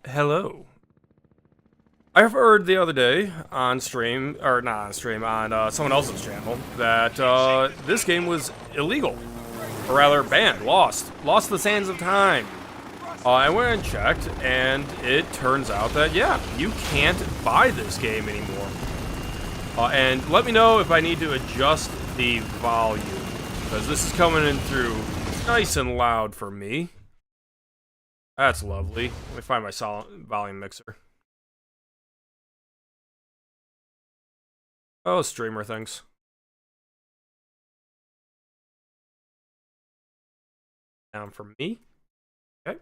Hello. I've heard the other day on stream, or not on stream, on someone else's channel, that this game was illegal. Or rather, banned, lost the sands of time. I went and checked, and it turns out that, yeah, you can't buy this game anymore. And let me know if I need to adjust the volume, because this is coming in through nice and loud for me. That's lovely. Let me find my volume mixer. Oh, streamer things. Down for me. Okay.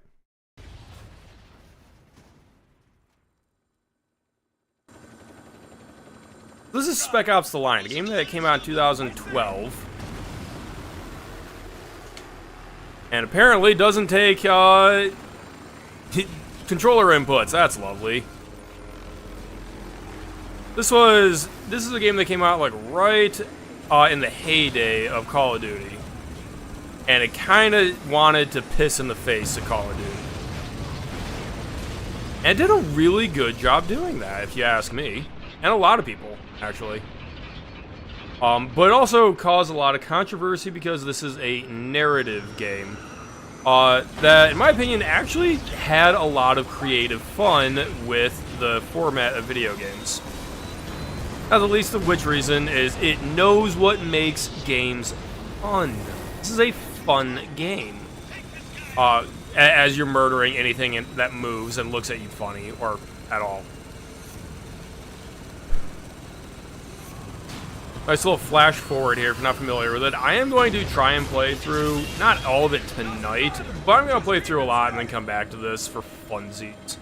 This is Spec Ops: The Line, a game that came out in 2012. And apparently doesn't take, controller inputs. That's lovely. This is a game that came out like right in the heyday of Call of Duty, and it kind of wanted to piss in the face of Call of Duty, and it did a really good job doing that, if you ask me, and a lot of people actually. But it also caused a lot of controversy because this is a narrative game that, in my opinion, actually had a lot of creative fun with the format of video games. Not the least of which reason is it knows what makes games fun. This is a fun game. As you're murdering anything that moves and looks at you funny, or at all. Nice little flash forward here if you're not familiar with it. I am going to try and play through, not all of it tonight, but I'm going to play through a lot and then come back to this for funsies.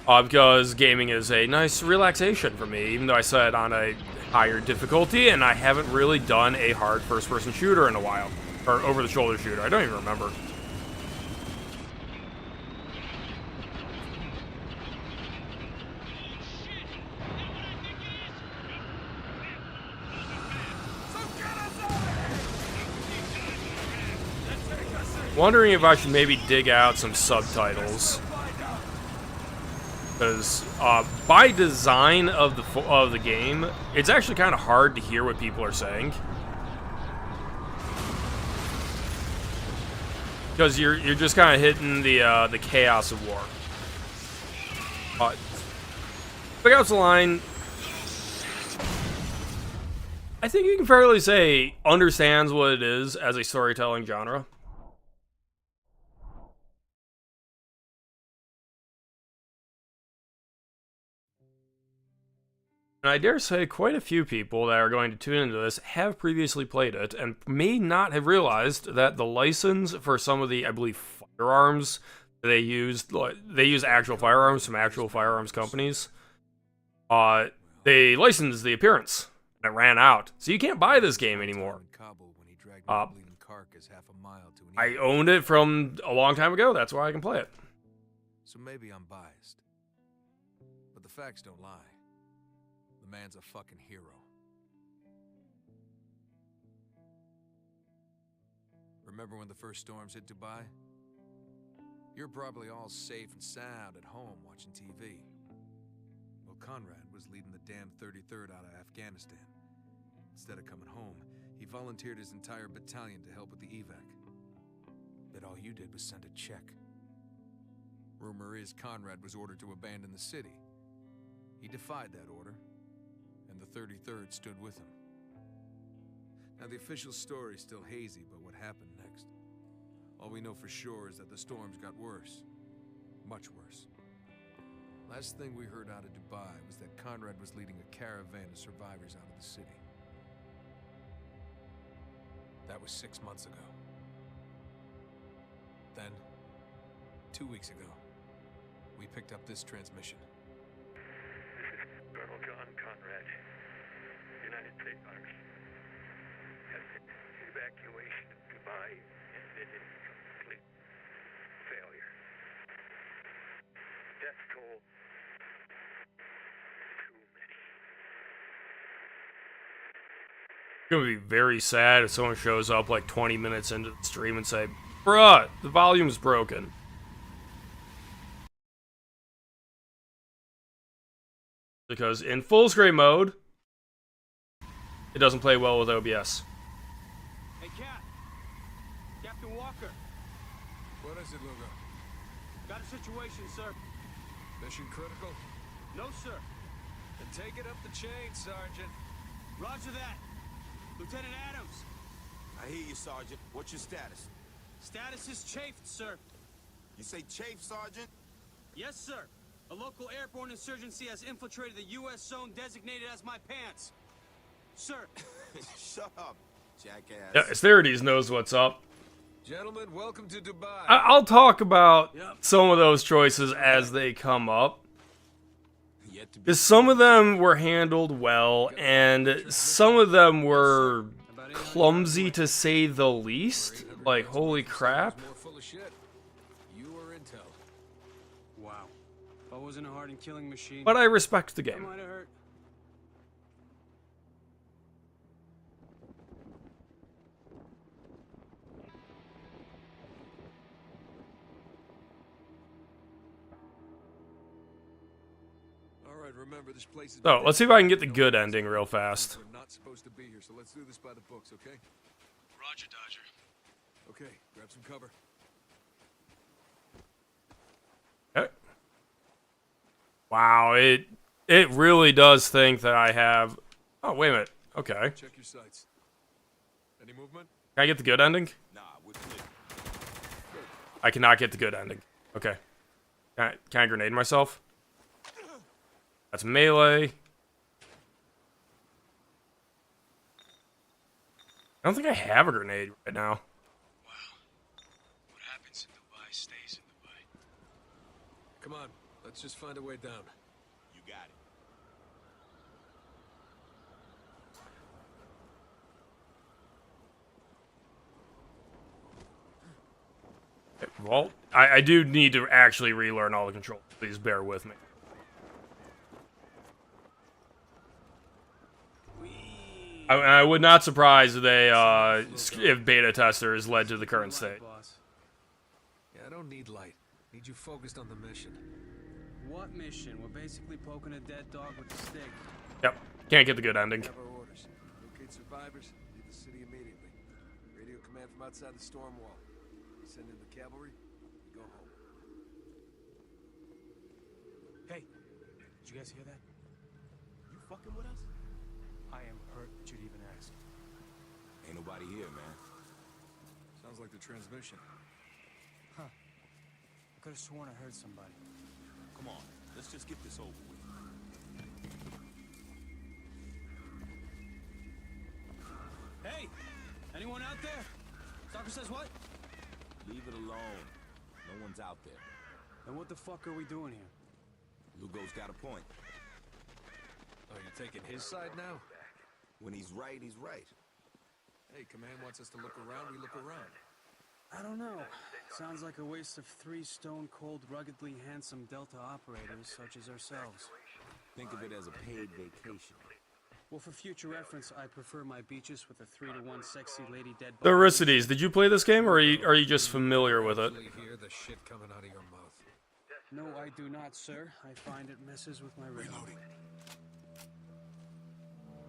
Because gaming is a nice relaxation for me, even though I said on a higher difficulty, and I haven't really done a hard first-person shooter in a while. Or over-the-shoulder shooter, I don't even remember. Wondering if I should maybe dig out some subtitles. Because by design of the game, it's actually kind of hard to hear what people are saying. Because you're just kind of hitting the chaos of war. Spec Ops: The Line, I think you can fairly say understands what it is as a storytelling genre. And I dare say quite a few people that are going to tune into this have previously played it and may not have realized that the license for some of the, I believe, firearms they use actual firearms from actual firearms companies. They licensed the appearance, and it ran out. So you can't buy this game anymore. I owned it from a long time ago, that's why I can play it. So maybe I'm biased, but the facts don't lie. The man's a fucking hero. Remember when the first storms hit Dubai? You're probably all safe and sound at home watching TV. Well, Conrad was leading the damn 33rd out of Afghanistan. Instead of coming home, he volunteered his entire battalion to help with the evac. But all you did was send a check. Rumor is Conrad was ordered to abandon the city. He defied that order, and the 33rd stood with him. Now, the official story's still hazy about what happened next. All we know for sure is that the storms got worse. Much worse. Last thing we heard out of Dubai was that Conrad was leading a caravan of survivors out of the city. That was 6 months ago. Then, 2 weeks ago, we picked up this transmission. This is Colonel John Conrad, United States Army. Has Evacuation of Dubai ended in complete failure. Death toll, too many. It's gonna be very sad if someone shows up like 20 minutes into the stream and say, "Bruh, the volume's broken." Because in full screen mode, it doesn't play well with OBS. Hey, Cap. Captain Walker. What is it, Lugo? Got a situation, sir. Mission critical? No, sir. Then take it up the chain, Sergeant. Roger that. Lieutenant Adams. I hear you, Sergeant. What's your status? Status is chafed, sir. You say chafe, Sergeant? Yes, sir. A local airborne insurgency has infiltrated the U.S. zone designated as my pants. Sir. Shut up, jackass. Yeah, Asterides knows what's up. Gentlemen, welcome to Dubai. I'll talk about some of those choices as they come up. Yet to be Because some of them were handled well, and some of them were clumsy to say the least. Like, holy crap. More full of shit. You or intel? Wow. If I wasn't a hardened killing machine, But I respect the I game. might have hurt. All right, remember this place is. So, let's see if I can get the good ending real fast. We're not supposed to be here, so let's do this by the books, okay? Roger, Dodger. Okay, grab some cover. Okay. Wow, it really does think that I have... Oh, wait a minute. Okay. Check your sights. Any movement? Can I get the good ending? Nah, we're clear. I cannot get the good ending. Okay. Can I grenade myself? That's melee. I don't think I have a grenade right now. What happens in Dubai stays in Dubai. Come on, let's just find a way down. You got it. Well, I do need to actually relearn all the controls. Please bear with me. I would not surprise if they if beta testers led to the current state. Boss. Yeah, I don't need light. Need you focused on the mission. What mission? We're basically poking a dead dog with a stick. Yep, can't get the good ending. Have our orders. Locate survivors, leave the city immediately. Radio command from outside the storm wall. Send in the cavalry, we go home. Hey, did you guys hear that? You fucking with us? I am hurt that you'd even ask. Ain't nobody here, man. Sounds like the transmission. Huh. I could have sworn I heard somebody. Come on, let's just get this over with. Hey! Anyone out there? Stalker says what? Leave it alone. No one's out there. Then what the fuck are we doing here? Lugo's got a point. Oh, you're taking his side now? When he's right, he's right. Hey, command wants us to look around, we look around. I don't know. Sounds like a waste of 3 stone-cold, ruggedly handsome Delta operators such as ourselves. Think of it as a paid vacation. Well, for future reference, I prefer my beaches with a 3-to-1 sexy lady dead The body. Aristides, did you play this game, or are you just familiar with it? Actually hear the shit coming out of your mouth. No, I do not, sir. I find it messes with my rhythm.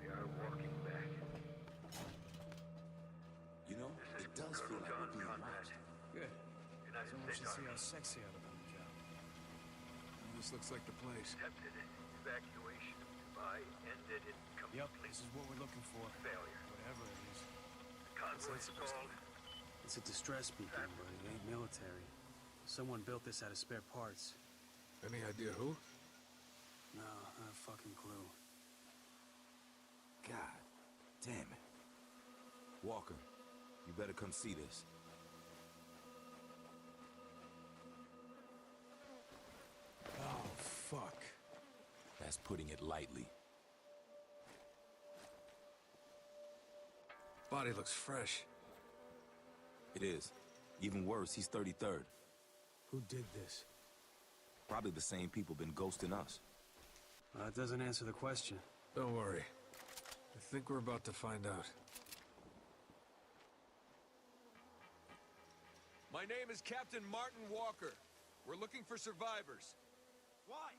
We are walking back. You know, it does feel like we're being watched. Good. United Someone States should see Army how sexy I look on the job. This looks like the place. attempted evacuation of Dubai ended in Yep, complete this is what we're looking for. failure. Whatever it is. Convoy that supposed to stalled. It's a distress beacon, but it ain't military. Someone built this out of spare parts. Any idea who? No, not a fucking clue. God damn it. Walker, you better come see this. Oh, fuck. That's putting it lightly. Body looks fresh. It is. Even worse, he's 33rd. Who did this? Probably the same people been ghosting us. That doesn't answer the question. Don't worry. I think we're about to find out. My name is Captain Martin Walker. We're looking for survivors. Why?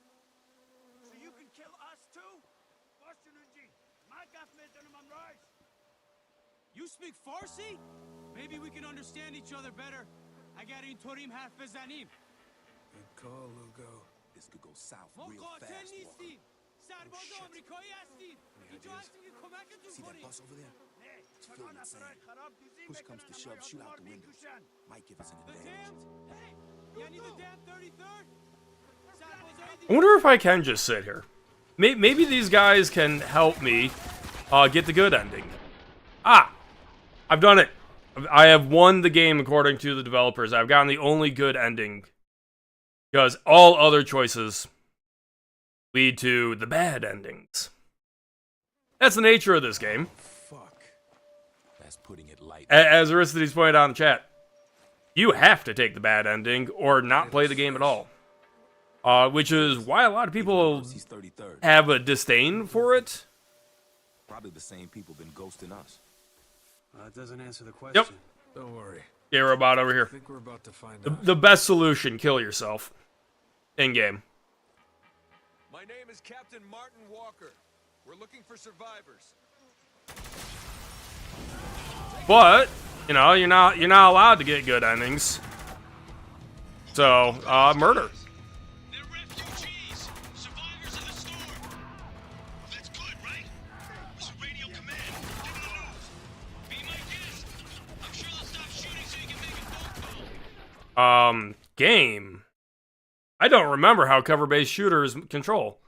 So you can kill us too? You speak Farsi? Maybe we can understand each other better. Agarin Torim harf bezanim. Good call, Lugo. This could go south ما real قاتل fast, Walker. نیستیم. سرباز آمریکایی هستیم. اینجا هستیم که کمکتون See that کنیم. bus over there? It's فقط filled with افراد sand. خراب دوزی Push comes to میکنن shove, اما shoot out the یادمار window. میکشن. Might give us an The advantage. damned? Hey, یعنی the damned 33rd? سربازای I wonder if I can just sit here. Maybe these guys can help me get the good ending. Ah! I've done it. I have won the game according to the developers. I've gotten the only good ending. Because all other choices lead to the bad endings. That's the nature of this game. Fuck. That's putting it light. As Aristides pointed out in the chat, you have to take the bad ending or not play the game at all. Which is why a lot of people He's 33rd. have a disdain for it. Probably the same people been ghosting us. That doesn't answer the question. Don't worry. Yeah, robot over I here. think we're about to find out. The best solution, kill yourself. In-game. My name is Captain Martin Walker. We're looking for survivors. But, you know, you're not allowed to get good endings. So, murder. They're refugees, survivors of the storm. That's good, right? It's a radio command. Give them the news. Be my guest. I'm sure they'll stop shooting so you can make a phone call. Game. I don't remember how cover-based shooters control.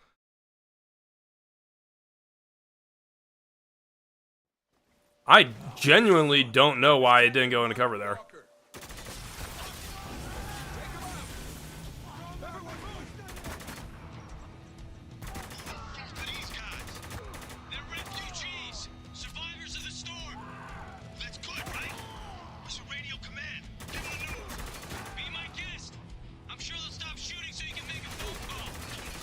I genuinely don't know why it didn't go into cover there. Walker. Fuck are these guys? They're refugees, survivors of the storm. That's good, right? It's a radio command. Give them the news. Be my guest. I'm sure they'll stop shooting so you can make a phone call.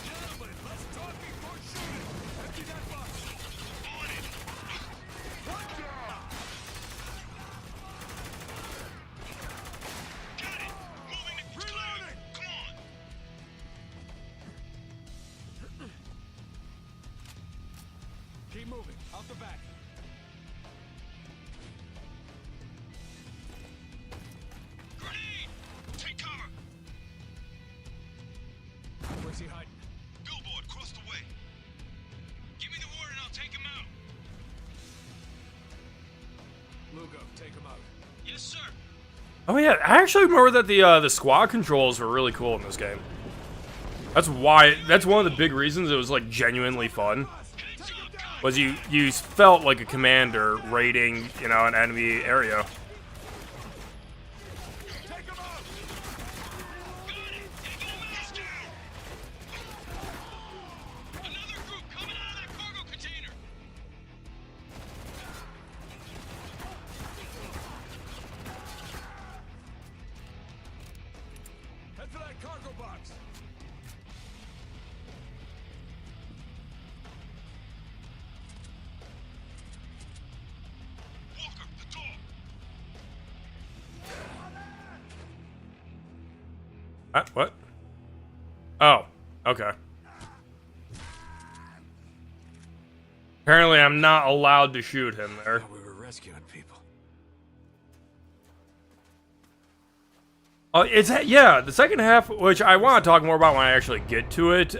Gentlemen, less talking, more shooting. Empty that box. On it. Got it. Moving to clear. Come on. Keep moving. Out the back. Grenade. Take cover. Where's he hiding? Billboard, cross the way. Give me the word and I'll take him out. Lugo, take him out. Yes, sir. Oh yeah, I actually remember that the squad controls were really cool in this game. That's one of the big reasons it was like genuinely fun. Heads up, guys. Was you felt like a commander raiding, you know, an enemy area. Take him out! Got it. Taking him out. Down. Another group coming out of that cargo container. Head for that cargo box. Walker, the door. What? Oh, okay. Apparently I'm not allowed to shoot him there. We were rescuing people. Yeah, the second half, which I want to talk more about when I actually get to it,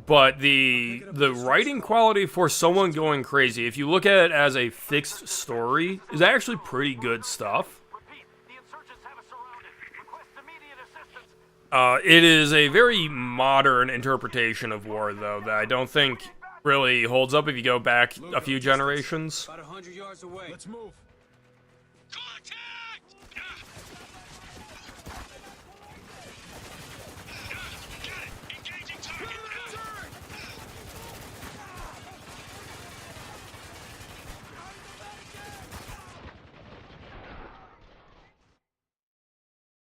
but the writing quality for someone going crazy, if you look at it as a fixed story, is actually pretty good stuff. Repeat, the insurgents have us surrounded. Request immediate assistance. It is a very modern interpretation of war, though, that I don't think really holds up if you go back a few generations. About 100 yards away. Let's move. Contact! Got it. Engaging target.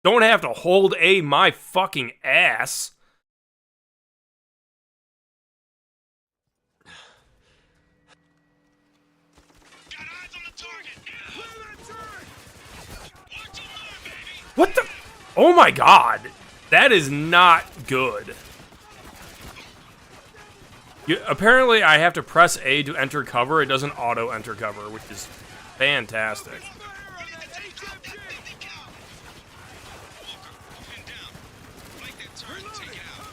Don't have to hold A my fucking ass. Got eyes on the target. Watch your move, baby. What the? Oh my god. That is not good. Apparently, I have to press A to enter cover. It doesn't auto-enter cover, which is fantastic. You need to take out that 50 cal. Walker, pin down. Fight that turret and take it out.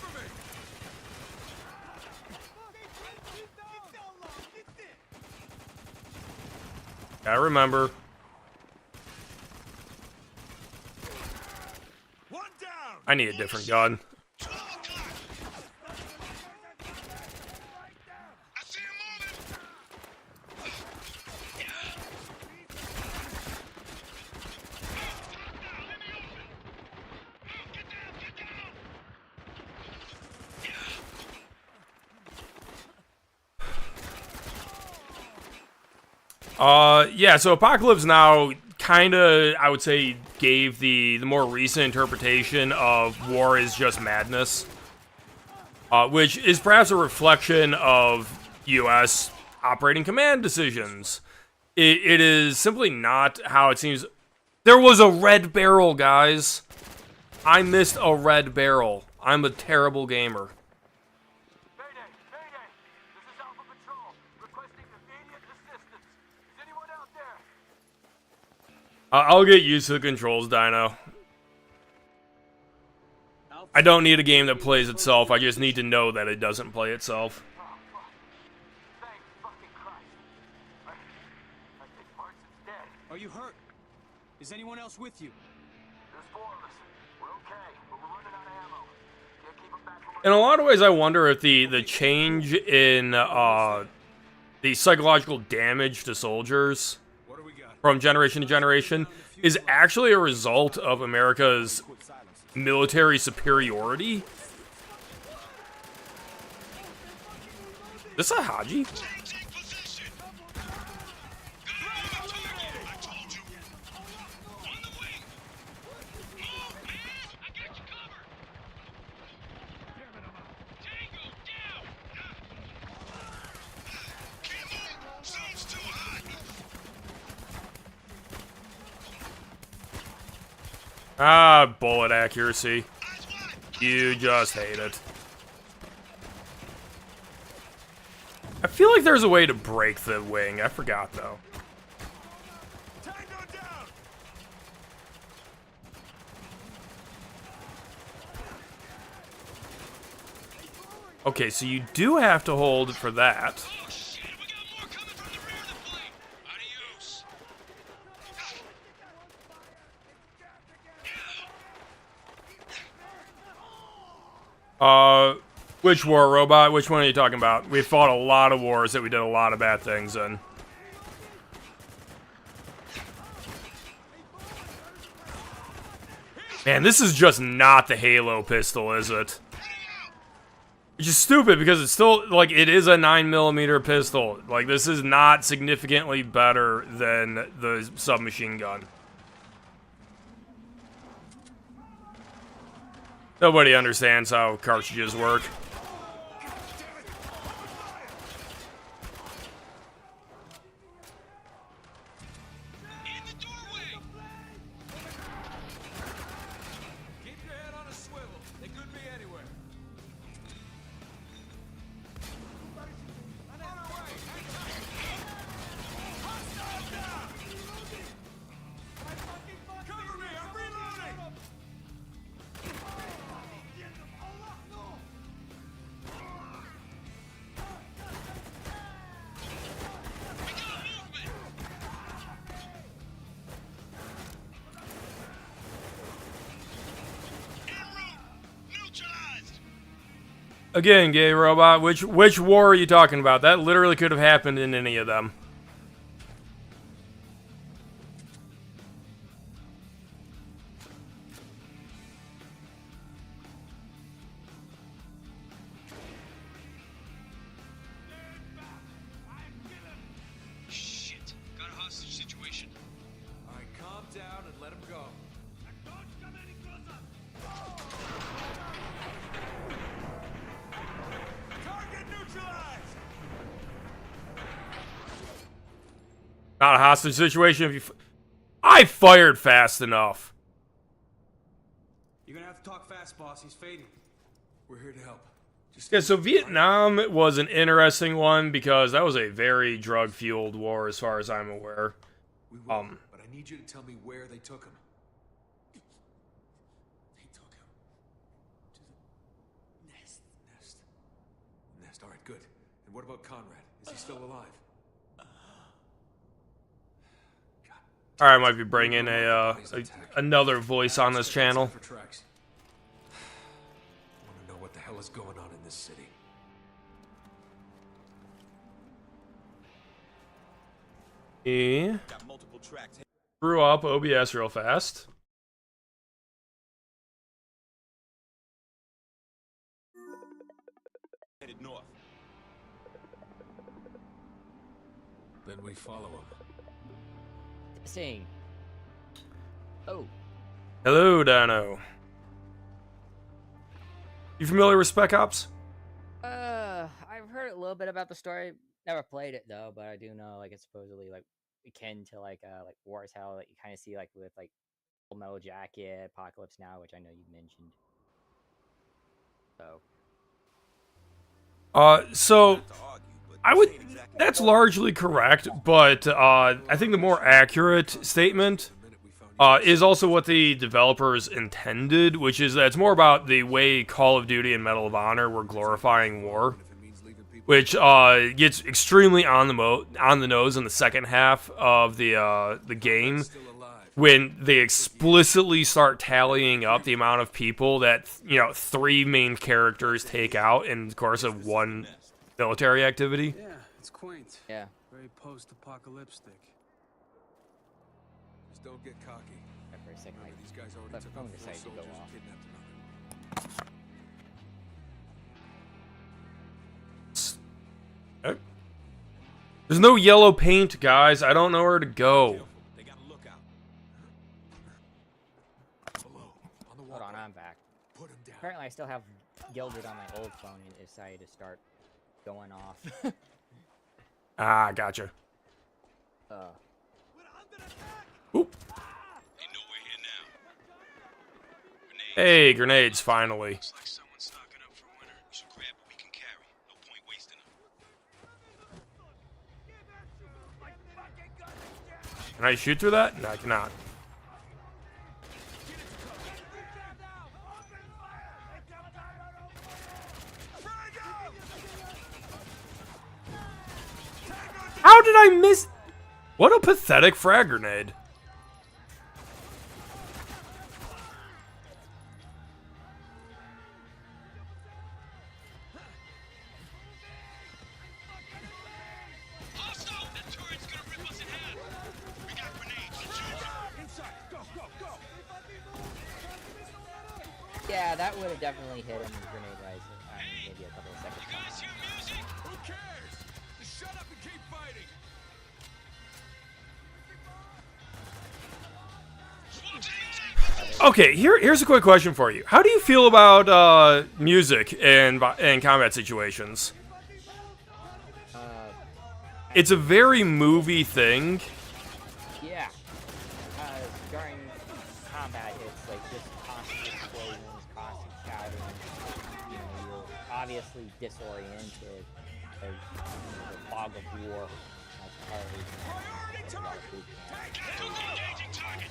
Gotta remember. I need a different gun. 12 o'clock. I see him moving. Yeah, so Apocalypse Now kinda, I would say, gave the more recent interpretation of war is just madness. Which is perhaps a reflection of US operating command decisions. It is simply not how it seems. There was a red barrel, guys. I missed a red barrel. I'm a terrible gamer. Mayday! Mayday! This is Alpha Patrol, requesting immediate assistance. Is anyone out there? I'll get used to the controls, Dino. I don't need a game that plays itself. I just need to know that it doesn't play itself. Oh, fuck. Thank fucking Christ. I think Marston's dead. Are you hurt? Is anyone else with you? There's 4 of us. We're okay, but we're running out of ammo. Can't keep them back from In a lot of ways, I wonder if the change in the psychological damage to soldiers What do we got? from generation to generation is actually a result of America's military superiority. This a Haji? Take position. Go on the target. I told you. On the wing. Move, man. I got you covered. Tango, down. Can't move. Zone's too hot. Ah, bullet accuracy. Eyes wide. You just hate it. I feel like there's a way to break the wing. I forgot, though. Tango down! Okay, so you do have to hold for that. Oh, shit. We got more coming from the rear of the plane. Adios. Which war, Robot? Which one are you talking about? We fought a lot of wars that we did a lot of bad things in. Man, this is just not the Halo pistol, is it? Which is stupid because it's still, like, it is a 9mm pistol. Like, this is not significantly better than the submachine gun. Nobody understands how cartridges work. In the doorway. Keep your head on a swivel. They could be anywhere. On our way. Hostile down! Cover me! I'm reloading! We got movement. En route. Neutralized. Again, gay robot, which war are you talking about? That literally could have happened in any of them. Shit. Got a hostage situation. All right, calm down and let him go. Don't come any Not a hostage situation if you... I fired fast enough. You're gonna have to talk fast, boss. He's fading. We're here to help. Just Yeah, so Vietnam was an interesting one because that was a very drug-fueled war as far as I'm aware. We will, but I need you to tell me where they took him. They took him to the nest. Nest. All right, good. And what about Conrad? Is he still alive? Alright, I might be bringing another voice on this channel. For tracks. I want to know what the hell is going on in this city. Got multiple tracks. Grew up OBS real fast. Headed north. Then we follow him. Saying. Oh. Hello, Dano. You familiar with Spec Ops? I've heard a little bit about the story. Never played it though, but I do know like it's supposedly like akin to like War is Hell that you kind of see like with like Full Metal Jacket, Apocalypse Now, which I know you mentioned. So I would. That's largely correct, but I think the more accurate statement is also what the developers intended, which is that it's more about the way Call of Duty and Medal of Honor were glorifying war, which gets extremely on the nose in the second half of the game, when they explicitly start tallying up the amount of people that 3 main characters take out in the course of one military activity. Yeah, it's quaint. Yeah. Very post-apocalyptic. Just don't get cocky. For a second, Remember, these guys already the took phone out 4 decided to go soldiers off. and kidnapped another. Okay. There's no yellow paint, guys. I don't know where to go. They got a lookout. Below, on the Hold wall. on, I'm back. Put him down. Apparently, I still have Gilded on my old phone and it decided to start going off. Ah, gotcha. Oop. They know we're here now. Grenades. Hey, grenades, finally. Looks like someone's stocking up for winter. We should grab what we can carry. No point wasting them. Can I shoot through that? No, I cannot. How did I miss? What a pathetic frag grenade. Hostile! That turret's gonna rip us in half. We got grenades. Let's use them. Inside! Go, go, go! Yeah, that would have definitely hit him with grenade wise. Maybe a couple of seconds. You guys hear music? Who cares? Just shut up and keep fighting. Swamp teams! Okay, here's a quick question for you. How do you feel about music in combat situations? It's a very movie thing. Yeah. During combat, it's like just constant explosions, constant shouting. You know, you're obviously disoriented. There's the fog of war. That's part of the reason why a lot of boot camps. Engaging target!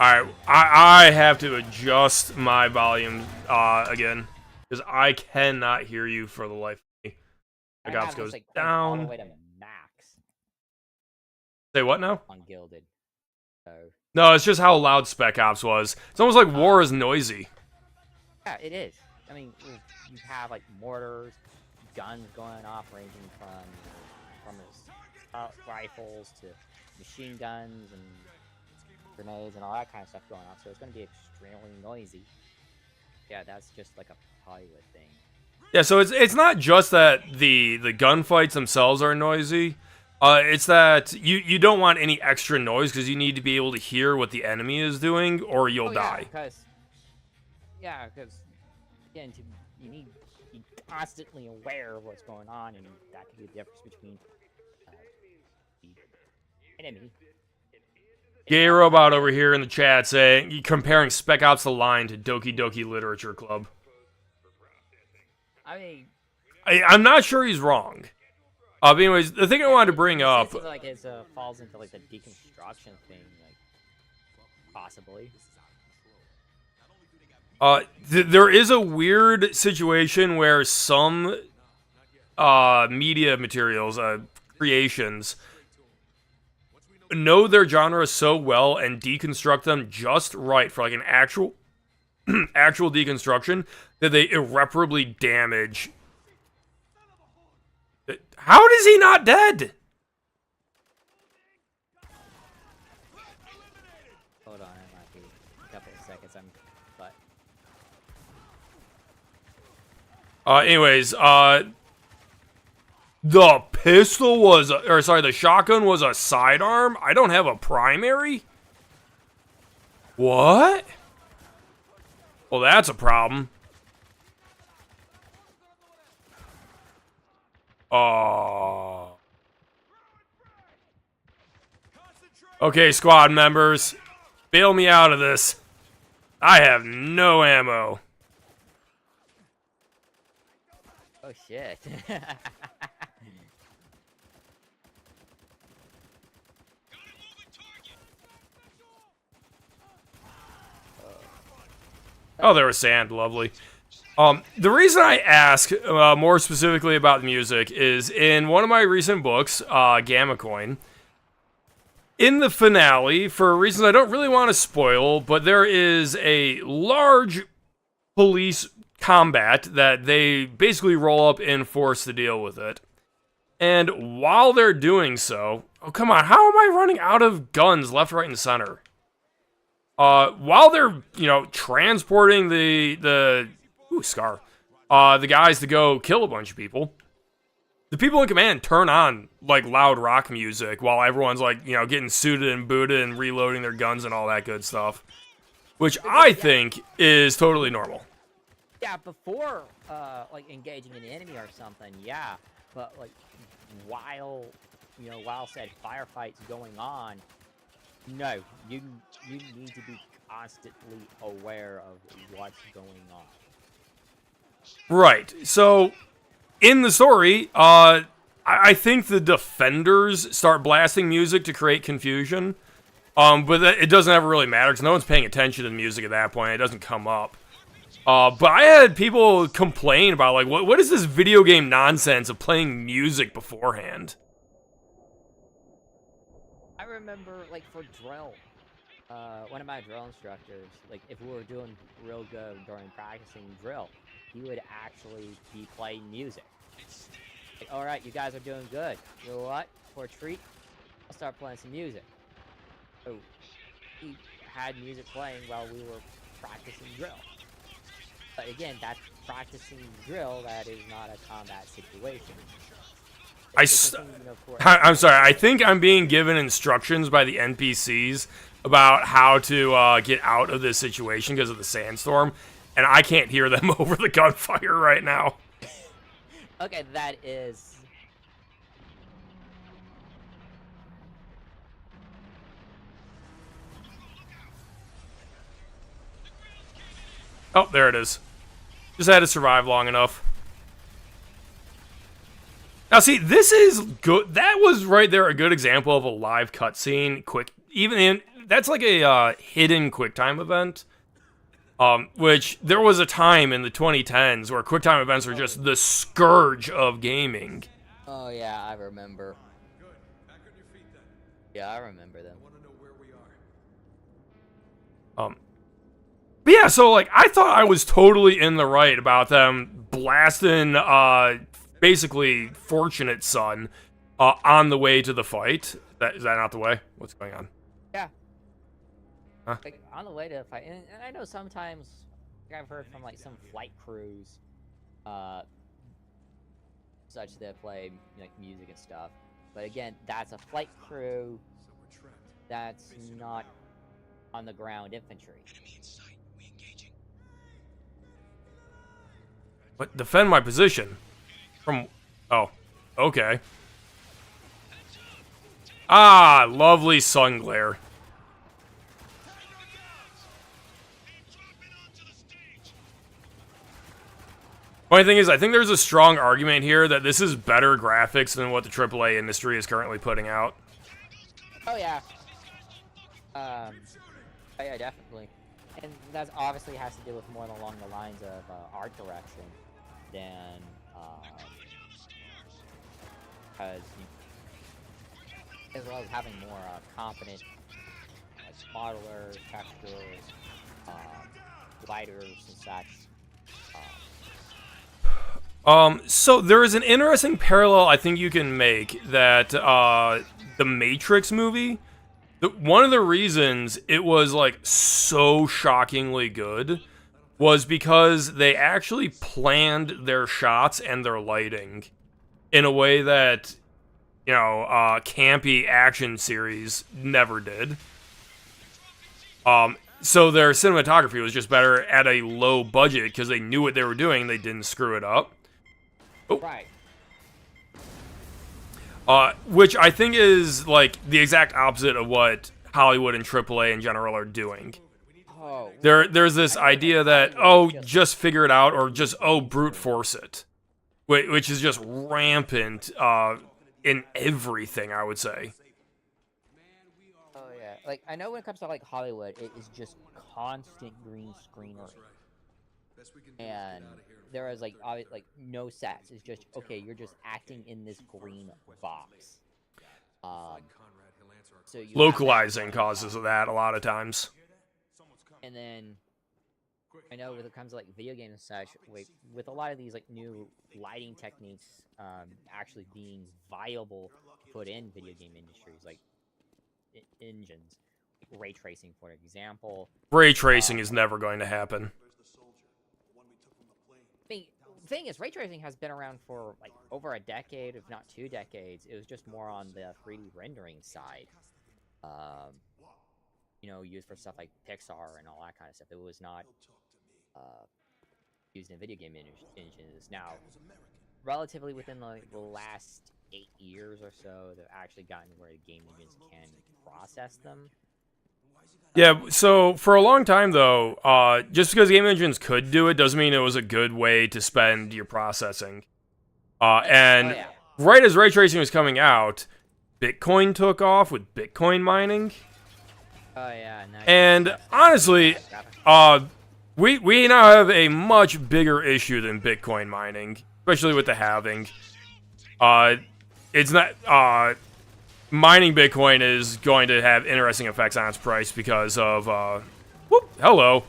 Alright, I have to adjust my volume again, because I cannot hear you for the life of me. The I Gops have this, goes like, cranked all the down. way to max Say what now? on Gilded. So No, it's just how loud Spec Ops was. It's almost like war is noisy. yeah, it is. I mean, you have like mortars, guns going off, ranging from rifles to machine guns and grenades and all that kind of stuff going on. So it's going to be extremely noisy. Yeah, that's just like a Hollywood thing. Yeah, so it's not just that the gunfights themselves are noisy. It's that you don't want any extra noise because you need to be able to hear what the enemy is doing or you'll die. Because again, you need to be constantly aware of what's going on, and that could be the difference between the enemy. Gay Robot over here in the chat saying, comparing Spec Ops: The Line to Doki Doki Literature Club. I mean, I'm not sure he's wrong. But anyways, the thing I wanted to bring up... it seems like it falls into like the deconstruction thing, like possibly. There is a weird situation where some media materials, creations, know their genre so well and deconstruct them just right for like an actual actual deconstruction that they irreparably damage. How is he not dead? Hold on, it might be a couple of seconds. Anyways, the pistol was, the shotgun was a sidearm? I don't have a primary? What? Well, that's a problem. Okay, squad members. Bail me out of this. I have no ammo. Oh shit. Oh, there was sand. Lovely. The reason I ask more specifically about the music is in one of my recent books, Gamma Coin, in the finale, for reasons I don't really want to spoil, but there is a large police combat that they basically roll up in force to deal with it. And while they're doing so... Oh, come on. How am I running out of guns left, right, and center? While they're, transporting the guys to go kill a bunch of people, the people in command turn on, like, loud rock music while everyone's, like, getting suited and booted and reloading their guns and all that good stuff. Which I think is totally normal. Yeah, before, like, engaging an enemy or something, yeah. But, like, while said firefights going on, no, you need to be constantly aware of what's going on. Right. So, in the story, I think the defenders start blasting music to create confusion. But it doesn't ever really matter because no one's paying attention to the music at that point. It doesn't come up. But I had people complain about, like, what is this video game nonsense of playing music beforehand? I remember, like, for drill, one of my drill instructors, like, if we were doing real good during practicing drill, he would actually be playing music. Like, alright, you guys are doing good. You know what? For a treat, I'll start playing some music. So, he had music playing while we were practicing drill. But again, that's practicing drill, that is not a combat situation. I'm sorry, I think I'm being given instructions by the NPCs about how to get out of this situation because of the sandstorm, and I can't hear them over the gunfire right now. Okay, that is... Oh, there it is. Just had to survive long enough. Now, see, this is good. That was right there a good example of a live cutscene. That's like a hidden QuickTime event. Which there was a time in the 2010s where QuickTime events were just the scourge of gaming. Oh yeah, I remember. Yeah, I remember them. But yeah, so, like, I thought I was totally in the right about them blasting, basically, Fortunate Son, on the way to the fight. Is that not the way? What's going on? Yeah. Huh? Like, on the way to the fight, and I know sometimes, like, I've heard from, like, some flight crews, such that play, like, music and stuff. But again, that's a flight crew, that's not on the ground infantry. But defend my position from... Oh, okay. Ah, lovely sun glare. Funny thing is, I think there's a strong argument here that this is better graphics than what the AAA industry is currently putting out. Oh yeah. Oh, yeah, definitely. And that obviously has to do with more along the lines of art direction than as well as having more competent like modelers, textures, lighters, and such. So there is an interesting parallel I think you can make that the Matrix movie. One of the reasons it was like so shockingly good was because they actually planned their shots and their lighting in a way that, you know, campy action series never did. So their cinematography was just better at a low budget because they knew what they were doing. They didn't screw it up. Oh. Right. Which I think is like the exact opposite of what Hollywood and AAA in general are doing. Oh. There's this idea that, oh, just figure it out, or just, oh, brute force it. Which is just rampant in everything, I would say. Oh yeah, like I know when it comes to like Hollywood, it is just constant green screenery, and there is like no sets. It's just okay. You're just acting in this green box. So you Localizing causes of that a lot of times. And then I know when it comes to like video games and such, with a lot of these like new lighting techniques actually being viable to put in video game industries, like engines, like ray tracing, for example. Ray tracing is never going to happen. I mean, the thing is, ray tracing has been around for like over a decade, if not 2 decades. It was just more on the 3D rendering side. You know, used for stuff like Pixar and all that kind of stuff. It was not used in video game engines. Now, relatively within like the last 8 years or so, they've actually gotten where game engines can process them. Yeah, so for a long time, though, just because game engines could do it doesn't mean it was a good way to spend your processing. And right as ray tracing was coming out, Bitcoin took off with Bitcoin mining. Oh yeah, nice. And honestly, we now have a much bigger issue than Bitcoin mining, especially with the halving. It's not mining Bitcoin is going to have interesting effects on its price because of whoop, hello.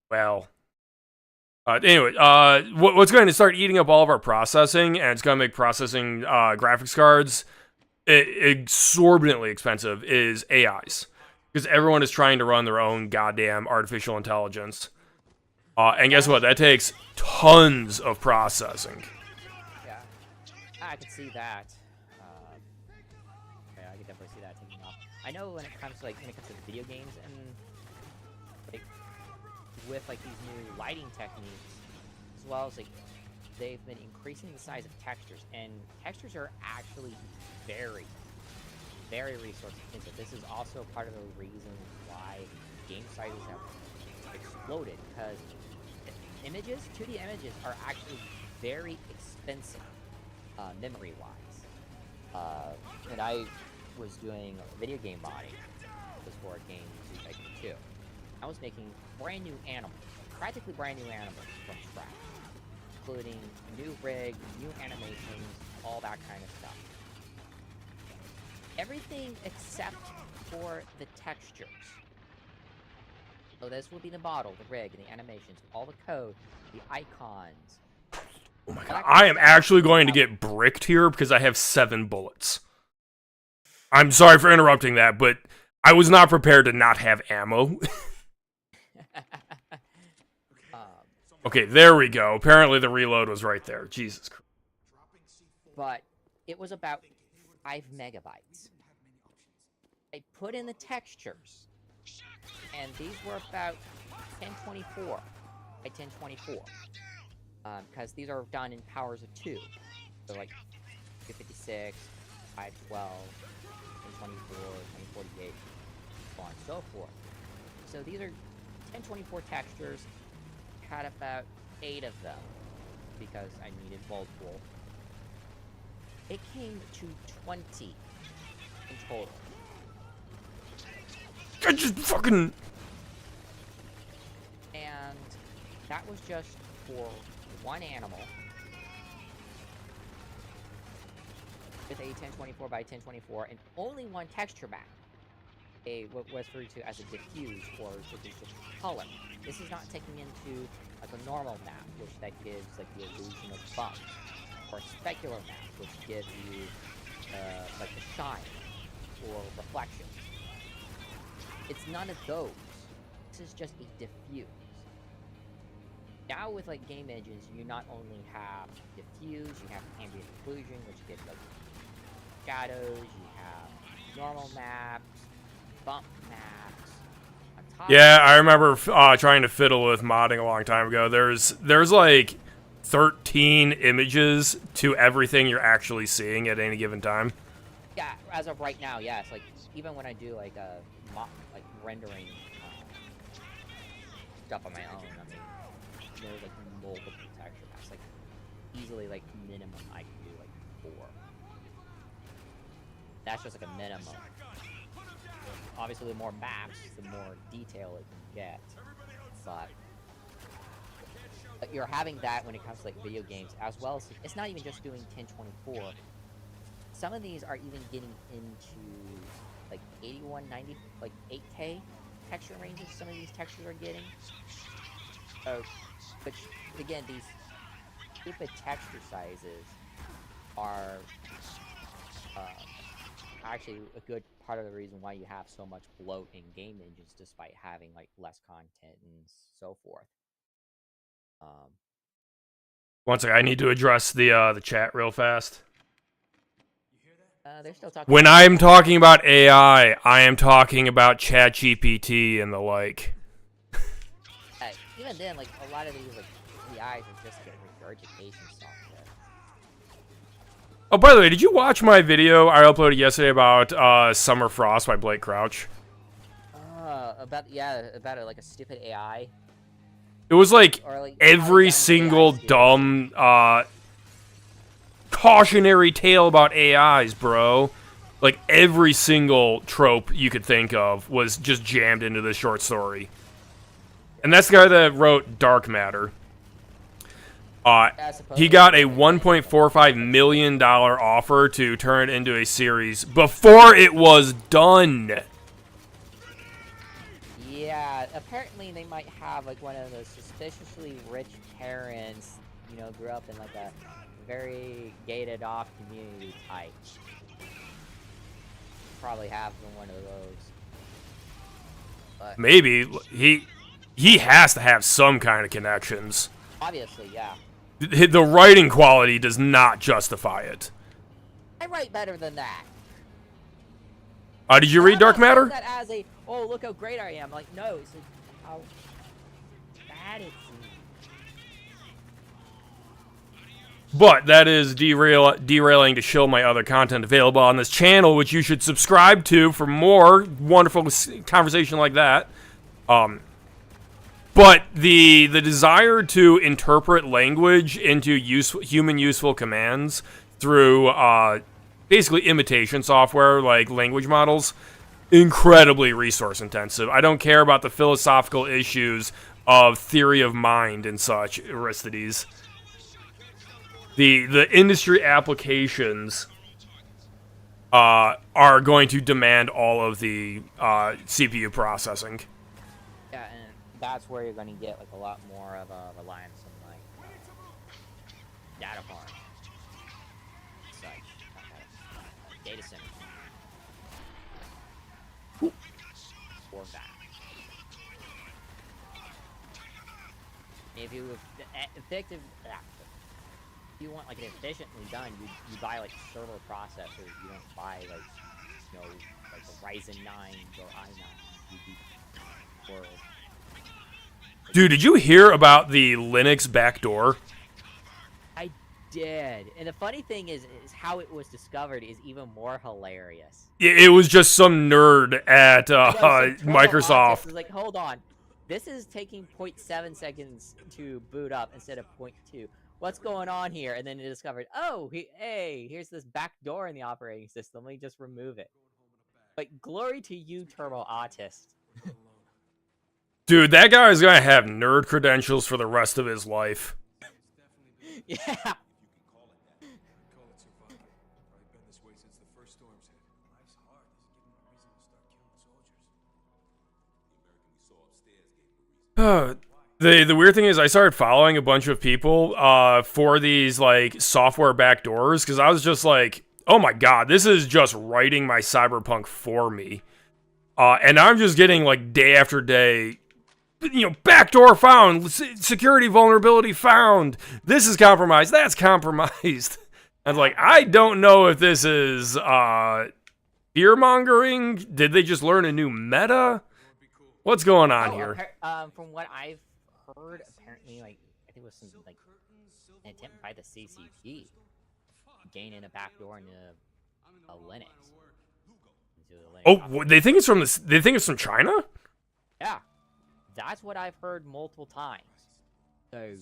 Well. Anyway, what's going to start eating up all of our processing, and it's going to make processing graphics cards exorbitantly expensive, is AIs. Because everyone is trying to run their own goddamn artificial intelligence. And guess what? That takes tons of processing. Yeah, I could see that. Yeah, I could definitely see that taking off. I know when it comes to video games and like with like these new lighting techniques, as well as like they've been increasing the size of textures, and textures are actually very, very resource intensive. This is also part of the reason why game sizes have exploded, because images, 2D images, are actually very expensive memory-wise. And I was doing video game modding. This for a game Spec 2. I was making brand new animals, practically brand new animals from scratch, including a new rig, new animations, all that kind of stuff. Everything except for the textures. So this will be the model, the rig, and the animations, all the code, the icons. Oh my god, I am actually going to get bricked here because I have 7 bullets. I'm sorry for interrupting that, but I was not prepared to not have ammo. Okay, there we go. Apparently the reload was right there. Jesus Christ. But it was about 5 megabytes. I put in the textures, and these were about 1024 by 1024. because these are done in powers of 2. So like 256, 512, 1024, 1048, so on and so forth. So these are 1024 textures. Had about 8 of them because I needed multiple. It came to 20 in total. I just fucking... And that was just for one animal with a 1024 by 1024 and only one texture map. What was referred to as a diffuse, or which is just color. This is not taking into like a normal map, which that gives like the illusion of bumps, or a specular map, which gives you like the shine or reflection. It's none of those. This is just a diffuse. Now with like game engines, you not only have diffuse, you have ambient occlusion, which gives like shadows. You have normal maps, bump maps. On top Yeah, I remember trying to fiddle with modding a long time ago. There's like 13 images to everything you're actually seeing at any given time. Yeah, as of right now, yes. Like even when I do like like rendering stuff on my own, I mean, there's like multiple texture packs. Like easily, like minimum, I can do like 4. That's just like a minimum. Obviously, the more maps, the more detail it can get. But you're having that when it comes to like video games, as well as it's not even just doing 1024. Some of these are even getting into like 8190, like 8K texture ranges. Some of these textures are getting. Which again, these stupid texture sizes are actually a good part of the reason why you have so much bloat in game engines, despite having like less content and so forth. One second, I need to address the chat real fast. They're still talking. When I'm talking about AI, I am talking about ChatGPT and the like. Even then, like a lot of these like AIs are just like regurgitation software. Oh, by the way, did you watch my video I uploaded yesterday about Summer Frost by Blake Crouch? About like a stupid AI. It was like, Or, like every how single AIs do it. dumb cautionary tale about AIs, bro. Like every single trope you could think of was just jammed into this short story. And that's the guy that wrote Dark Matter. He got a $1.45 million offer to turn it into a series before it was done. Yeah, apparently they might have like one of those suspiciously rich parents, you know, grew up in like a very gated off community type. Probably have one of those. But Maybe. He has to have some kind of connections. obviously, yeah. The writing quality does not justify it. I write better than that. Did you read Dark Matter? That as a, oh, look how great I am. Like, no, it's like how bad it seems. But that is derailing to show my other content available on this channel, which you should subscribe to for more wonderful conversation like that. But the desire to interpret language into human useful commands through basically imitation software like language models, incredibly resource intensive. I don't care about the philosophical issues of theory of mind and such, Aristides. The industry applications are going to demand all of the CPU processing. Yeah, and that's where you're going to get like a lot more of a reliance on like data farms, such data centers, or that. If you effective. You want like it efficiently done, you buy like server processors. You don't buy like, you know, like a Ryzen 9 or i9. Dude, did you hear about the Linux backdoor? did. And the funny thing is how it was discovered is even more hilarious. It was just some nerd at Some total Microsoft. autist was like, hold on, this is taking 0.7 seconds to boot up instead of 0.2. What's going on here? And then it discovered, oh, hey, here's this back door in the operating system. Let me just remove it. Like, glory to you, Turbo Autist. Dude, that guy is gonna have nerd credentials for the rest of his life. Yeah. Call it survival. Probably been this way since the first storms hit. Life's hard. This is giving me reason to start killing soldiers. The weird thing is, I started following a bunch of people for these like software backdoors because I was just like, oh my god, this is just writing my cyberpunk for me. And I'm just getting like day after day, backdoor found, security vulnerability found. This is compromised. That's compromised. And like, I don't know if this is fear mongering. Did they just learn a new meta? What's going on here? From what I've heard, apparently, like, I think it was some like an attempt by the CCP gaining a backdoor into a Linux. Oh, they think it's from this. They think it's from China. Yeah, that's what I've heard multiple times. So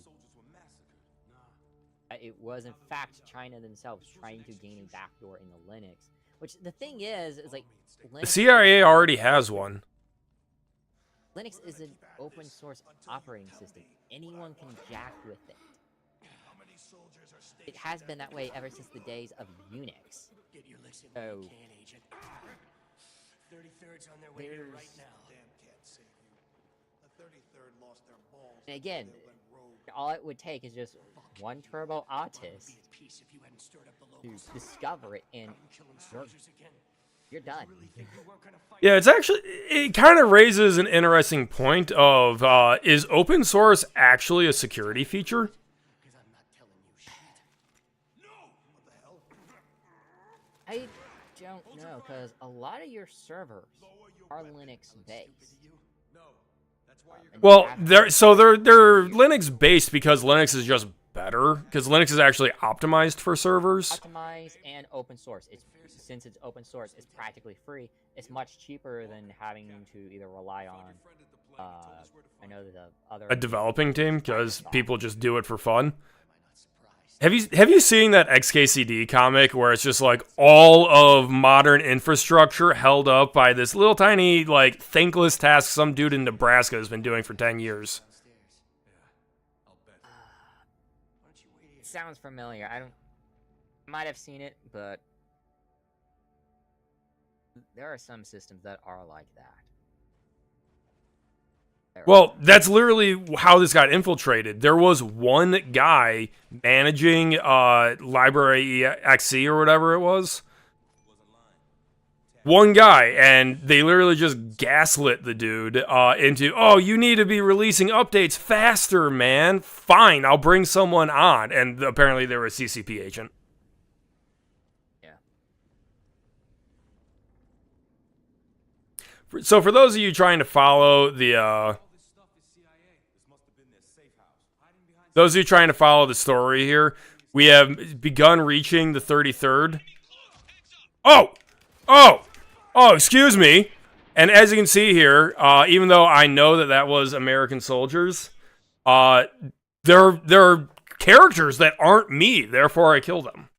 it was in fact China themselves trying to gain a backdoor into Linux. Which the thing is like Linux, The CIA already has one. Linux is an open source operating system. Anyone can jack with it. It has been that way ever since the days of Unix. Get your licks in So, when you can, Agent. 33rd's on their way here right now. Damn can't save you. The 33rd lost their balls. and again, They went rogue. all it would take is just one turbo autist Be at peace if you hadn't stirred up the to locals. discover it, and Killing you're, soldiers again. you're done. Think we weren't gonna fight? Yeah, it kind of raises an interesting point of, is open source actually a security feature? Because I'm not telling you shit. I don't know, because a lot of your servers are Linux based. Well, they're Linux based because Linux is just better, because Linux is actually optimized for servers. Optimized and open source. Since it's open source, it's practically free. It's much cheaper than having to either rely on I know the other A developing team, because people just do it for fun. Have you seen that XKCD comic where it's just like all of modern infrastructure held up by this little tiny like thankless task some dude in Nebraska has been doing for 10 years? It sounds familiar. I might have seen it, but there are some systems that are like that. Well, that's literally how this got infiltrated. There was one guy managing Library XC or whatever it was. One guy, and they literally just gaslit the dude into, oh, you need to be releasing updates faster, man. Fine, I'll bring someone on. And apparently they were a CCP agent. Yeah. So for those of you trying to follow the story here, we have begun reaching the 33rd. Oh, excuse me. And as you can see here, even though I know that was American soldiers, there are characters that aren't me, therefore I kill them.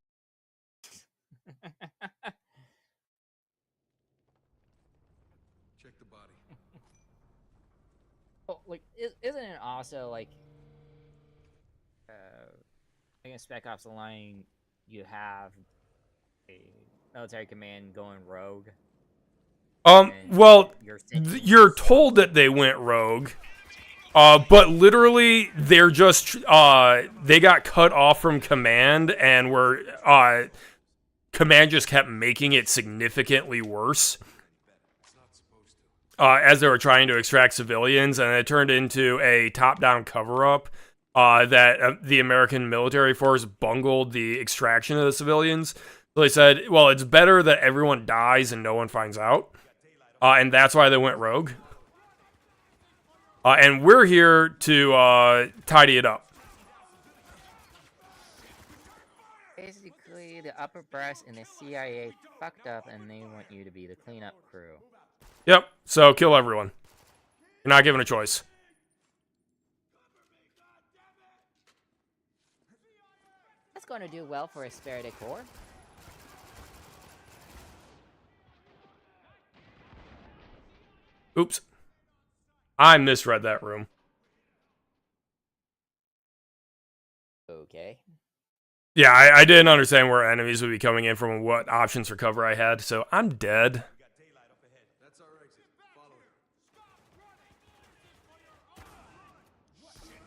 Check the body. Well, like, isn't it also like, in Spec Ops: The Line, you have a military command going rogue? Well, you're told that they went rogue, but literally they're just they got cut off from command and were command just kept making it significantly worse as they were trying to extract civilians, and it turned into a top-down cover-up that the American military force bungled the extraction of the civilians. So they said, well, it's better that everyone dies and no one finds out. And that's why they went rogue. And we're here to tidy it up. Basically, the upper brass and the CIA fucked up, and they want you to be the cleanup crew. Yep, so kill everyone. You're not given a choice. That's going to do well for a spare decor. Oops. I misread that room. Okay. Yeah, I didn't understand where enemies would be coming in from and what options for cover I had, so I'm dead. That's our exit. Follow it.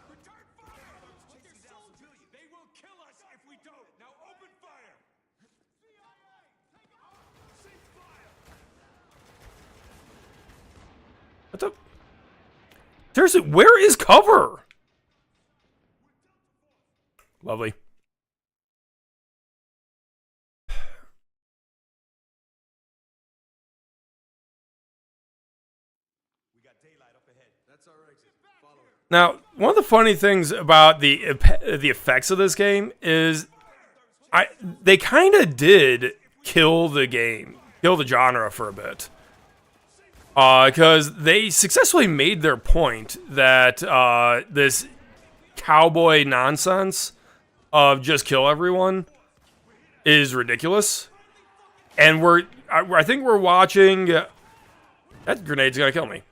Return fire! They're soldiers! They will kill us if we don't! Now open fire! Cease fire! What the? Seriously, where is cover? Lovely. That's our exit. Follow it. Now, one of the funny things about the effects of this game is they kind of did kill the game, kill the genre for a bit. Because they successfully made their point that this cowboy nonsense of just kill everyone is ridiculous. And I think we're watching... that grenade's gonna kill me.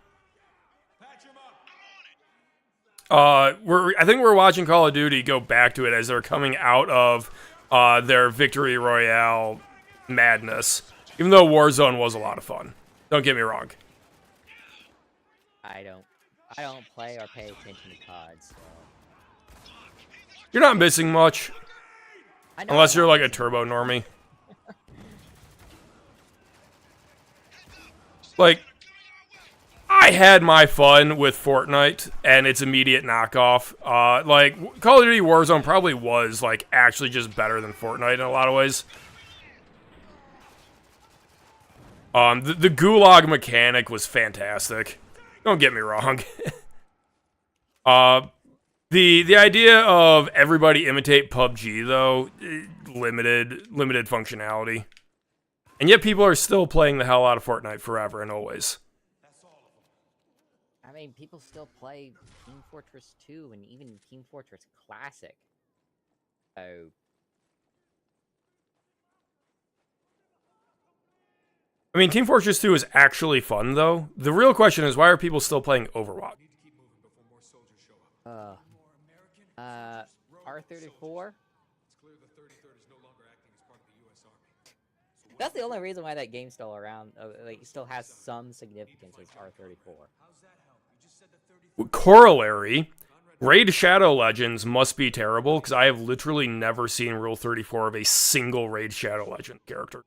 I think we're watching Call of Duty go back to it as they're coming out of their Victory Royale madness. Even though Warzone was a lot of fun. Don't get me wrong. I don't play or pay attention to COD, so... You're not missing much. Unless you're like a turbo normie. Like, I had my fun with Fortnite and its immediate knockoff. Like, Call of Duty Warzone probably was, like, actually just better than Fortnite in a lot of ways. The gulag mechanic was fantastic. Don't get me wrong. The idea of everybody imitate PUBG, though, limited functionality. And yet people are still playing the hell out of Fortnite forever and always. I mean, people still play Team Fortress 2 and even Team Fortress Classic. So... I mean, Team Fortress 2 is actually fun, though. The real question is, why are people still playing Overwatch? R34? That's the only reason why that game's still around. Like, still has some significance as R34. Corollary, Raid Shadow Legends must be terrible, because I have literally never seen Rule 34 of a single Raid Shadow Legend character.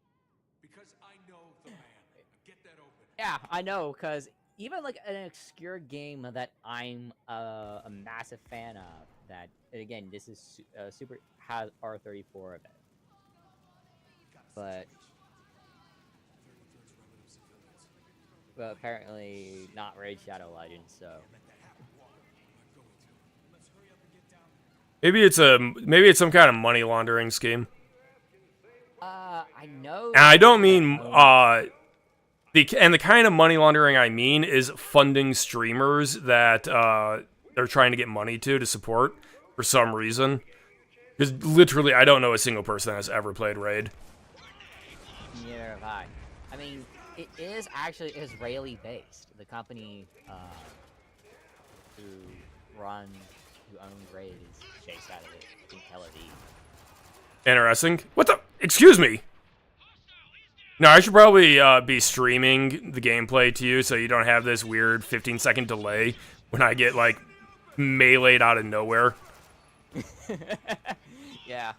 Yeah, I know, because even like an obscure game that I'm a massive fan of, that, and again, this is super, has R34 of it. But apparently not Raid Shadow Legends, so... Maybe it's some kind of money laundering scheme. I know... And I don't mean, the kind of money laundering I mean is funding streamers that they're trying to get money to support for some reason. Because literally, I don't know a single person that has ever played Raid. Neither have I. I mean, it is actually Israeli-based. The company who owns Raid is based out of it, in Tel Aviv. Interesting. What the? Excuse me. No, I should probably be streaming the gameplay to you so you don't have this weird 15-second delay when I get, like, meleeed out of nowhere. Yeah.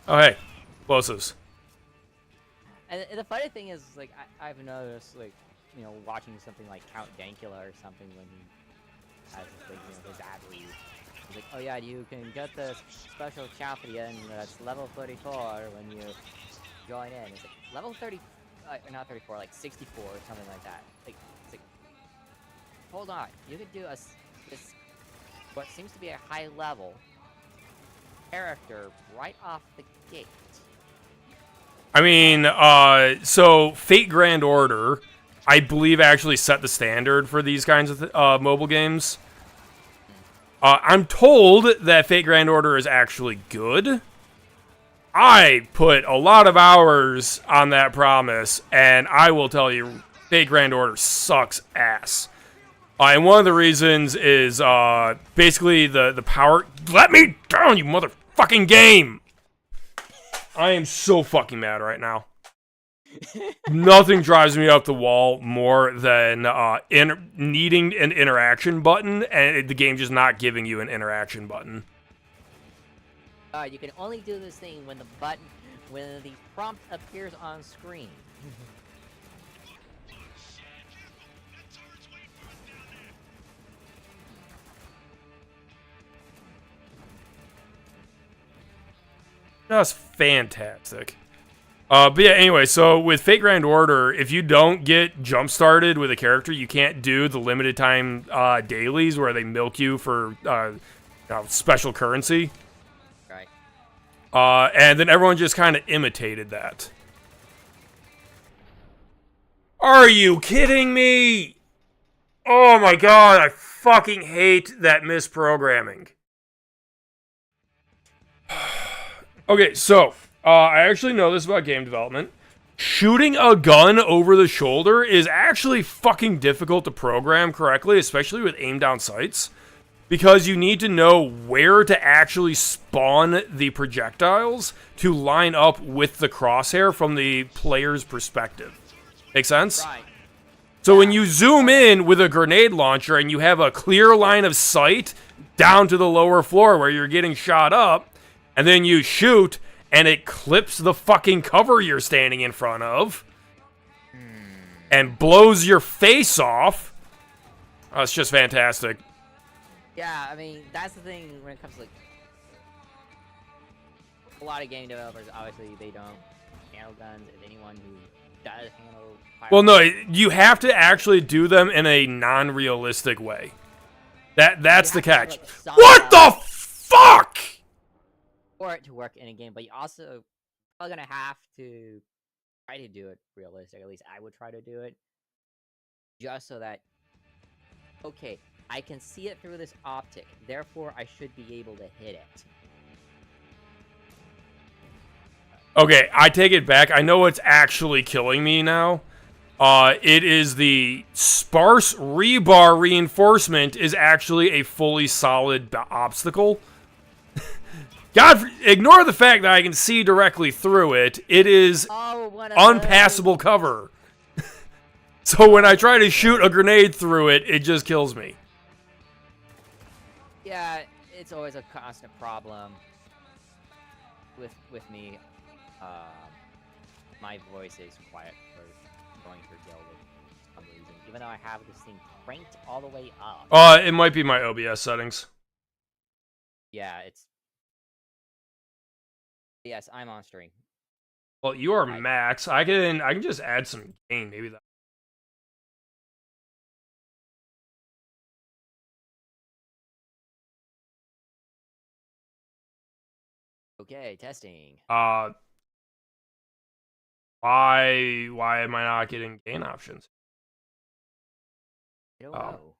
Oh, hey. Explosives. And the funny thing is, like, I've noticed, like, you know, watching something like Count Dankula or something when he has, like, you know, his ad read. He's like, oh yeah, you can get this special champion that's level 34 when you join in. It's like, level 30, not 34, like 64 or something like that. Like, it's like, hold on, you could do this what seems to be a high level character right off the gate. I mean, so Fate Grand Order, I believe, actually set the standard for these kinds of mobile games. I'm told that Fate Grand Order is actually good. I put a lot of hours on that promise, and I will tell you, Fate Grand Order sucks ass. And one of the reasons is basically the power. Let me down, you motherfucking game! I am so fucking mad right now. Nothing drives me up the wall more than needing an interaction button and the game just not giving you an interaction button. You can only do this thing when when the prompt appears on screen. Just fantastic. But yeah, anyway, so with Fate Grand Order, if you don't get jump-started with a character, you can't do the limited time dailies where they milk you for special currency. Right. And then everyone just kind of imitated that. Are you kidding me? Oh my god, I fucking hate that misprogramming. Okay, so, I actually know this about game development. Shooting a gun over the shoulder is actually fucking difficult to program correctly, especially with aim-down sights, because you need to know where to actually spawn the projectiles to line up with the crosshair from the player's perspective. Make sense? Right. So when you zoom in with a grenade launcher and you have a clear line of sight down to the lower floor where you're getting shot up, and then you shoot, and it clips the fucking cover you're standing in front of, and blows your face off. Oh, it's just fantastic. Yeah, I mean, that's the thing when it comes to, like, a lot of game developers, obviously, they don't handle guns. If anyone who does handle Well, no, you have to actually do them in a non-realistic way. That's the catch. What the fuck?! For it to work in a game, but you also probably gonna have to try to do it realistic. At least I would try to do it, just so that, okay, I can see it through this optic, therefore I should be able to hit it. Okay, I take it back. I know what's actually killing me now. It is the sparse rebar reinforcement is actually a fully solid obstacle. God, ignore the fact that I can see directly through it. It is unpassable cover. So when I try to shoot a grenade through it, it just kills me. Yeah, it's always a constant problem with me. My voice is quiet for going through Gilded for some reason, even though I have this thing cranked all the way up. It might be my OBS settings. Yeah, it's... Yes, I'm on stream. Well, you are max. I can just add some gain, maybe that. Okay, testing. Why am I not getting gain options? I don't know.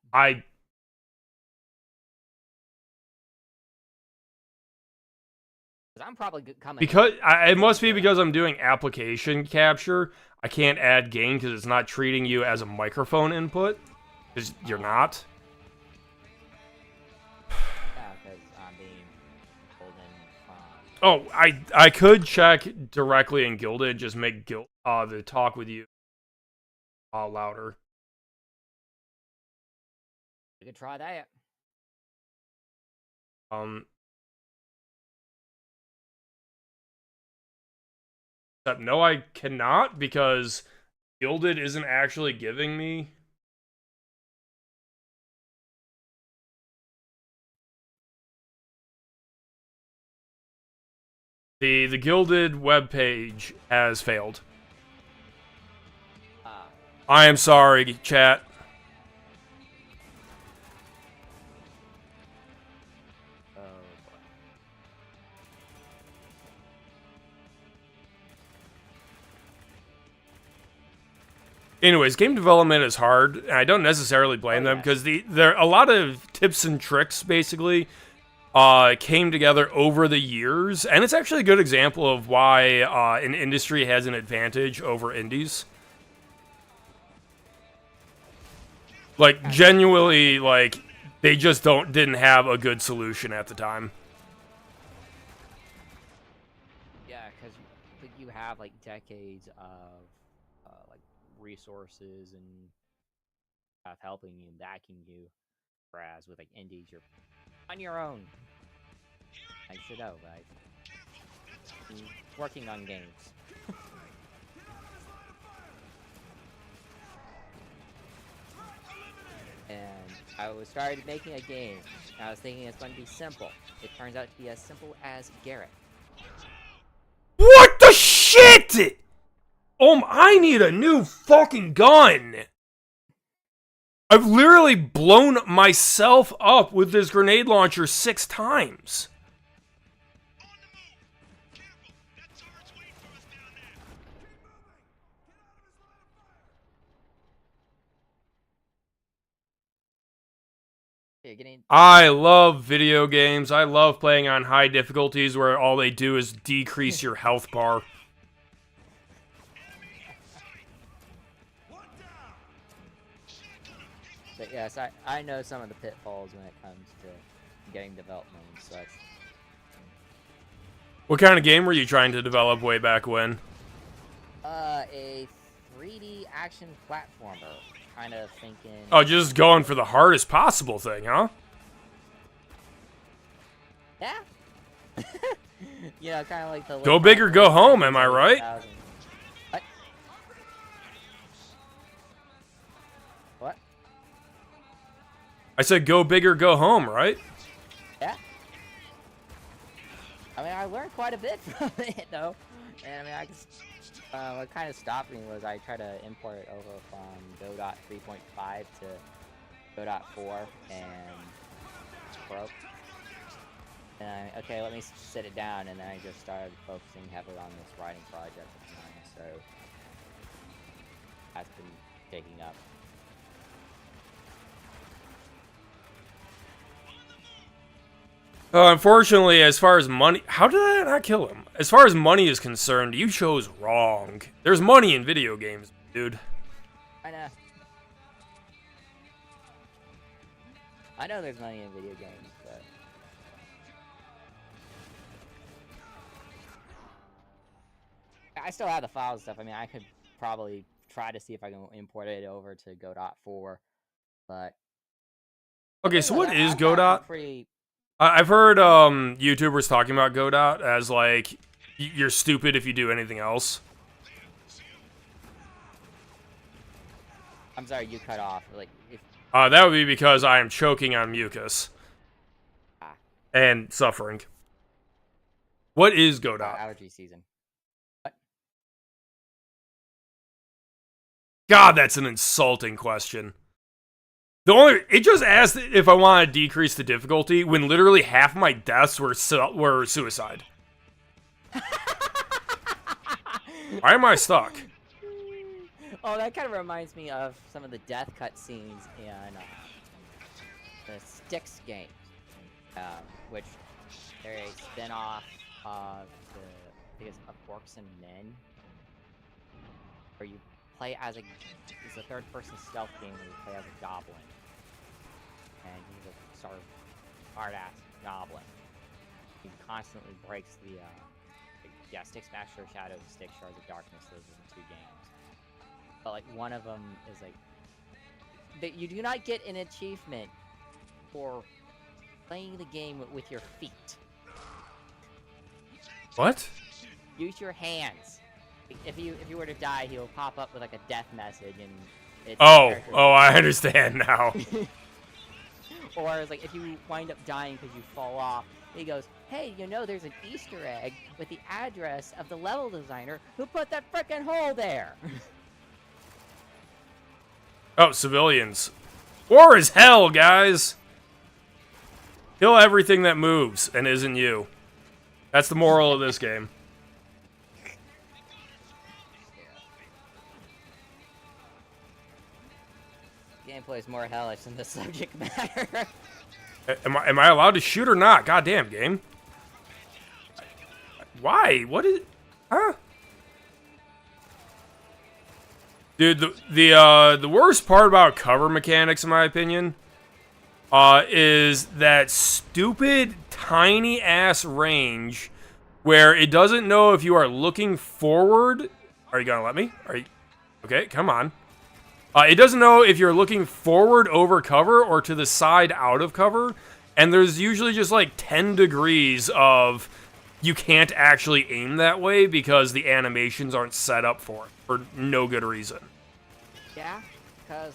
I'm probably coming. Because it must be because I'm doing application capture. I can't add gain because it's not treating you as a microphone input. Because you're not. Yeah, because I'm being golden. Oh, I could check directly in Gilded, just make the talk with you louder. We could try that. Except no, I cannot because Gilded isn't actually giving me. The Gilded webpage has failed. I am sorry, chat. Anyways, game development is hard, and I don't necessarily blame them because there a lot of tips and tricks basically came together over the years, and it's actually a good example of why an industry has an advantage over indies. Like genuinely, like they just didn't have a good solution at the time. Yeah, because you have like decades of like resources and stuff helping you, backing you, whereas with like indies, you're on your own. I should know, right? Working on games. And I was started making a game. And I was thinking it's going to be simple. It turns out to be as simple as Garrett. What the shit? I need a new fucking gun. I've literally blown myself up with this grenade launcher 6 times. I love video games. I love playing on high difficulties where all they do is decrease your health bar. But yes, I know some of the pitfalls when it comes to game development and such. What kind of game were you trying to develop way back when? A 3D action platformer. Kind of thinking... Oh, just going for the hardest possible thing, huh? Yeah. You know, kind of like the... Go big or go home, am I right? What? What? I said go big or go home, right? Yeah. I mean, I learned quite a bit from it, though. And I mean, what kind of stopped me was I tried to import it over from Go.3.5 to Go.4 and broke. And okay, let me sit it down, and then I just started focusing heavily on this writing project of mine, so that's been taking up. Unfortunately, as far as money... How did I not kill him? As far as money is concerned, you chose wrong. There's money in video games, dude. I know. I know there's money in video games, but... I still have the files and stuff. I mean, I could probably try to see if I can import it over to Go.4, but... Okay, so what is Go. Pretty... I've heard YouTubers talking about Godot as like you're stupid if you do anything else. I'm sorry, you cut off. Like, if... that would be because I am choking on mucus and suffering. What is Godot? Allergy season. What? God, that's an insulting question. It just asked if I want to decrease the difficulty when literally half my deaths were suicide. Why am I stuck? Oh, that kind of reminds me of some of the death cutscenes in the Styx games, which they're a spin-off of I think it's of Orcs and Men, where you play as it's a third-person stealth game where you play as a goblin, and he's a sort of hard-ass goblin. He constantly breaks the Styx Master of Shadows, Styx Shards of Darkness. Those are the 2 games. But like one of them is like that you do not get an achievement for playing the game with your feet. What? Use your hands. If you were to die, he'll pop up with like a death message and it's I understand now. Or it's like if you wind up dying because you fall off, he goes, "Hey, you know there's an Easter egg with the address of the level designer who put that frickin' hole there." Oh, civilians. War is hell, guys. Kill everything that moves and isn't you. That's the moral of this game. gameplay is more hellish than the subject matter. Am I allowed to shoot or not? Goddamn game. Why? What is? Huh? Dude, the worst part about cover mechanics, in my opinion, is that stupid tiny ass range where it doesn't know if you are looking forward. Are you gonna let me? Are you? Okay, come on. It doesn't know if you're looking forward over cover or to the side out of cover, and there's usually just like 10 degrees of you can't actually aim that way because the animations aren't set up for it for no good reason. Yeah, because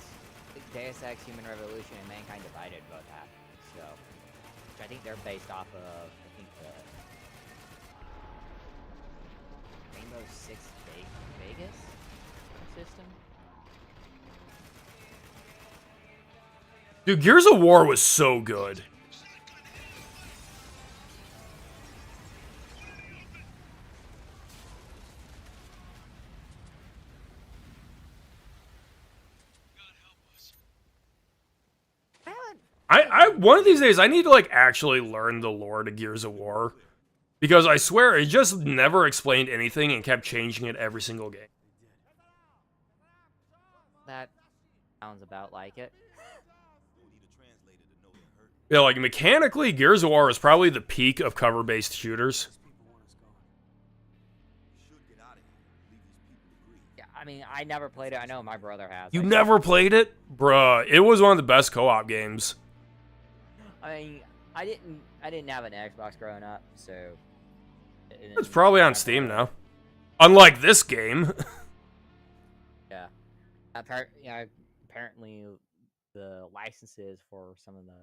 Deus Ex Human Revolution and Mankind Divided both happened, so which I think they're based off of the Rainbow Six Vegas system. Dude, Gears of War was so good. I one of these days I need to like actually learn the lore to Gears of War, because I swear it just never explained anything and kept changing it every single game. That sounds about like it. Yeah, like mechanically, Gears of War is probably the peak of cover-based shooters. Yeah, I mean, I never played it. I know my brother has. You never played it? Bruh, it was one of the best co-op games. I mean, I didn't have an Xbox growing up, so It's probably on Steam now. Unlike this game. Yeah. Apparently the licenses for some of the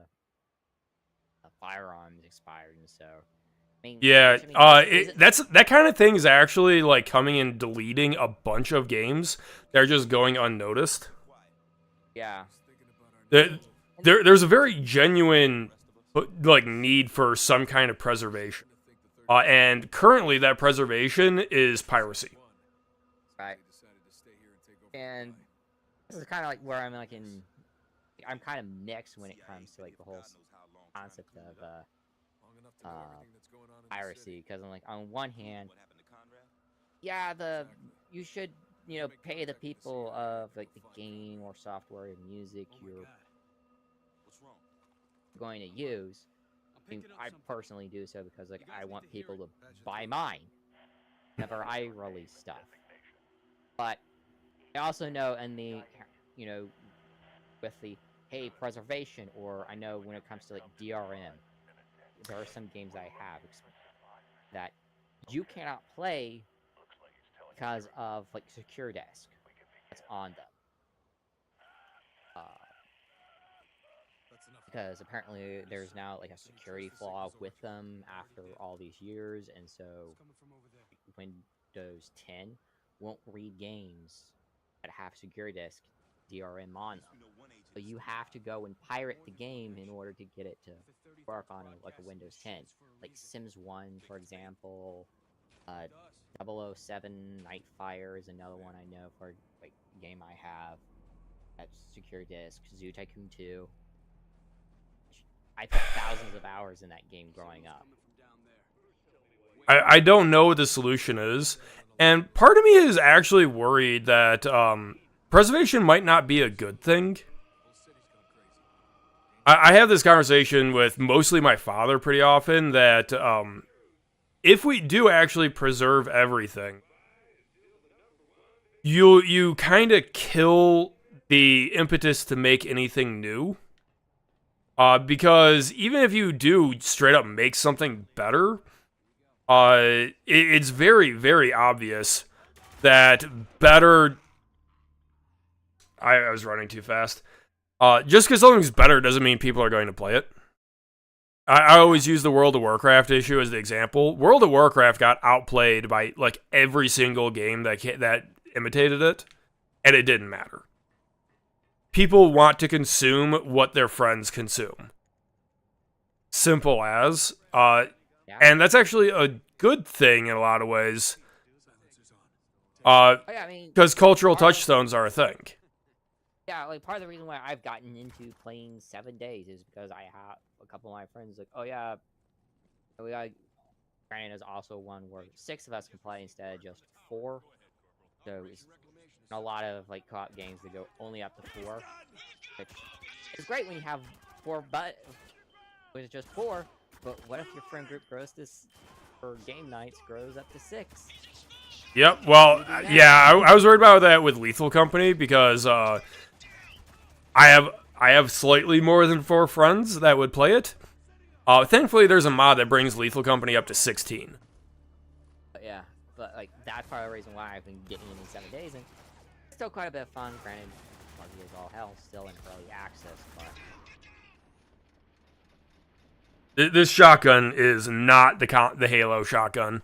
firearms expired, and so I mean, Yeah, that's that kind of thing is actually like coming and deleting a bunch of games. They're just going unnoticed. Yeah. There's a very genuine like need for some kind of preservation, and currently that preservation is piracy. Right. And this is kind of like where I'm like I'm kind of mixed when it comes to like the whole concept of piracy, because I'm like, on one hand, yeah, you should pay the people of like the game or software and music you're going to use. I personally do so because like I want people to buy mine whenever I release stuff. But I also know in the with the preservation, or I know when it comes to like DRM, there are some games I have that you cannot play because of like secure disk that's on them. Because apparently there's now like a security flaw with them after all these years, and so Windows 10 won't read games that have secure disk DRM on them. So you have to go and pirate the game in order to get it to work on a Windows 10. Like Sims 1, for example. 007 Nightfire is another one I know for like game I have. That's secure disk. Zoo Tycoon 2. I put thousands of hours in that game growing up. I don't know what the solution is, and part of me is actually worried that preservation might not be a good thing. I have this conversation with mostly my father pretty often, that if we do actually preserve everything, you kind of kill the impetus to make anything new. Because even if you do straight up make something better, it's very, very obvious that better... I was running too fast. Just because something's better doesn't mean people are going to play it. I always use the World of Warcraft issue as the example. World of Warcraft got outplayed by like every single game that imitated it, and it didn't matter. People want to consume what their friends consume. Simple as. And that's actually a good thing in a lot of ways. Because cultural touchstones are a thing. Yeah, like part of the reason why I've gotten into playing 7 days is because I have a couple of my friends like, oh yeah, we got. Granted, there's also one where 6 of us can play instead of just 4. So it's a lot of like co-op games that go only up to 4, which is great when you have 4, but when it's just 4. But what if your friend group grows this for game nights grows up to 6? Yep. Well, yeah, I was worried about that with Lethal Company because I have slightly more than 4 friends that would play it. Thankfully, there's a mod that brings Lethal Company up to 16. But yeah, but like that's part of the reason why I've been getting in 7 days, and it's still quite a bit of fun. Granted, buggy as all hell, still in early access, but This shotgun is not the Halo shotgun,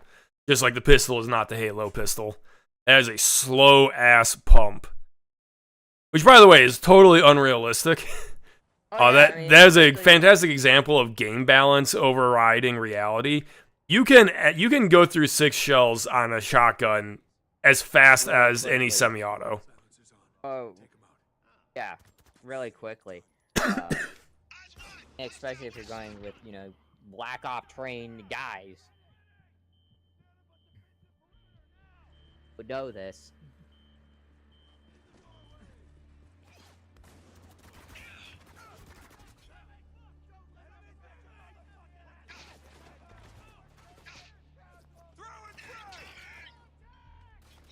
just like the pistol is not the Halo pistol. It has a slow-ass pump. Which, by the way, is totally unrealistic. That is a fantastic example of game balance overriding reality. You can go through 6 shells on a shotgun as fast as any semi-auto. Oh, yeah, really quickly. Especially if you're going with, you know, Black Op trained guys. Would know this.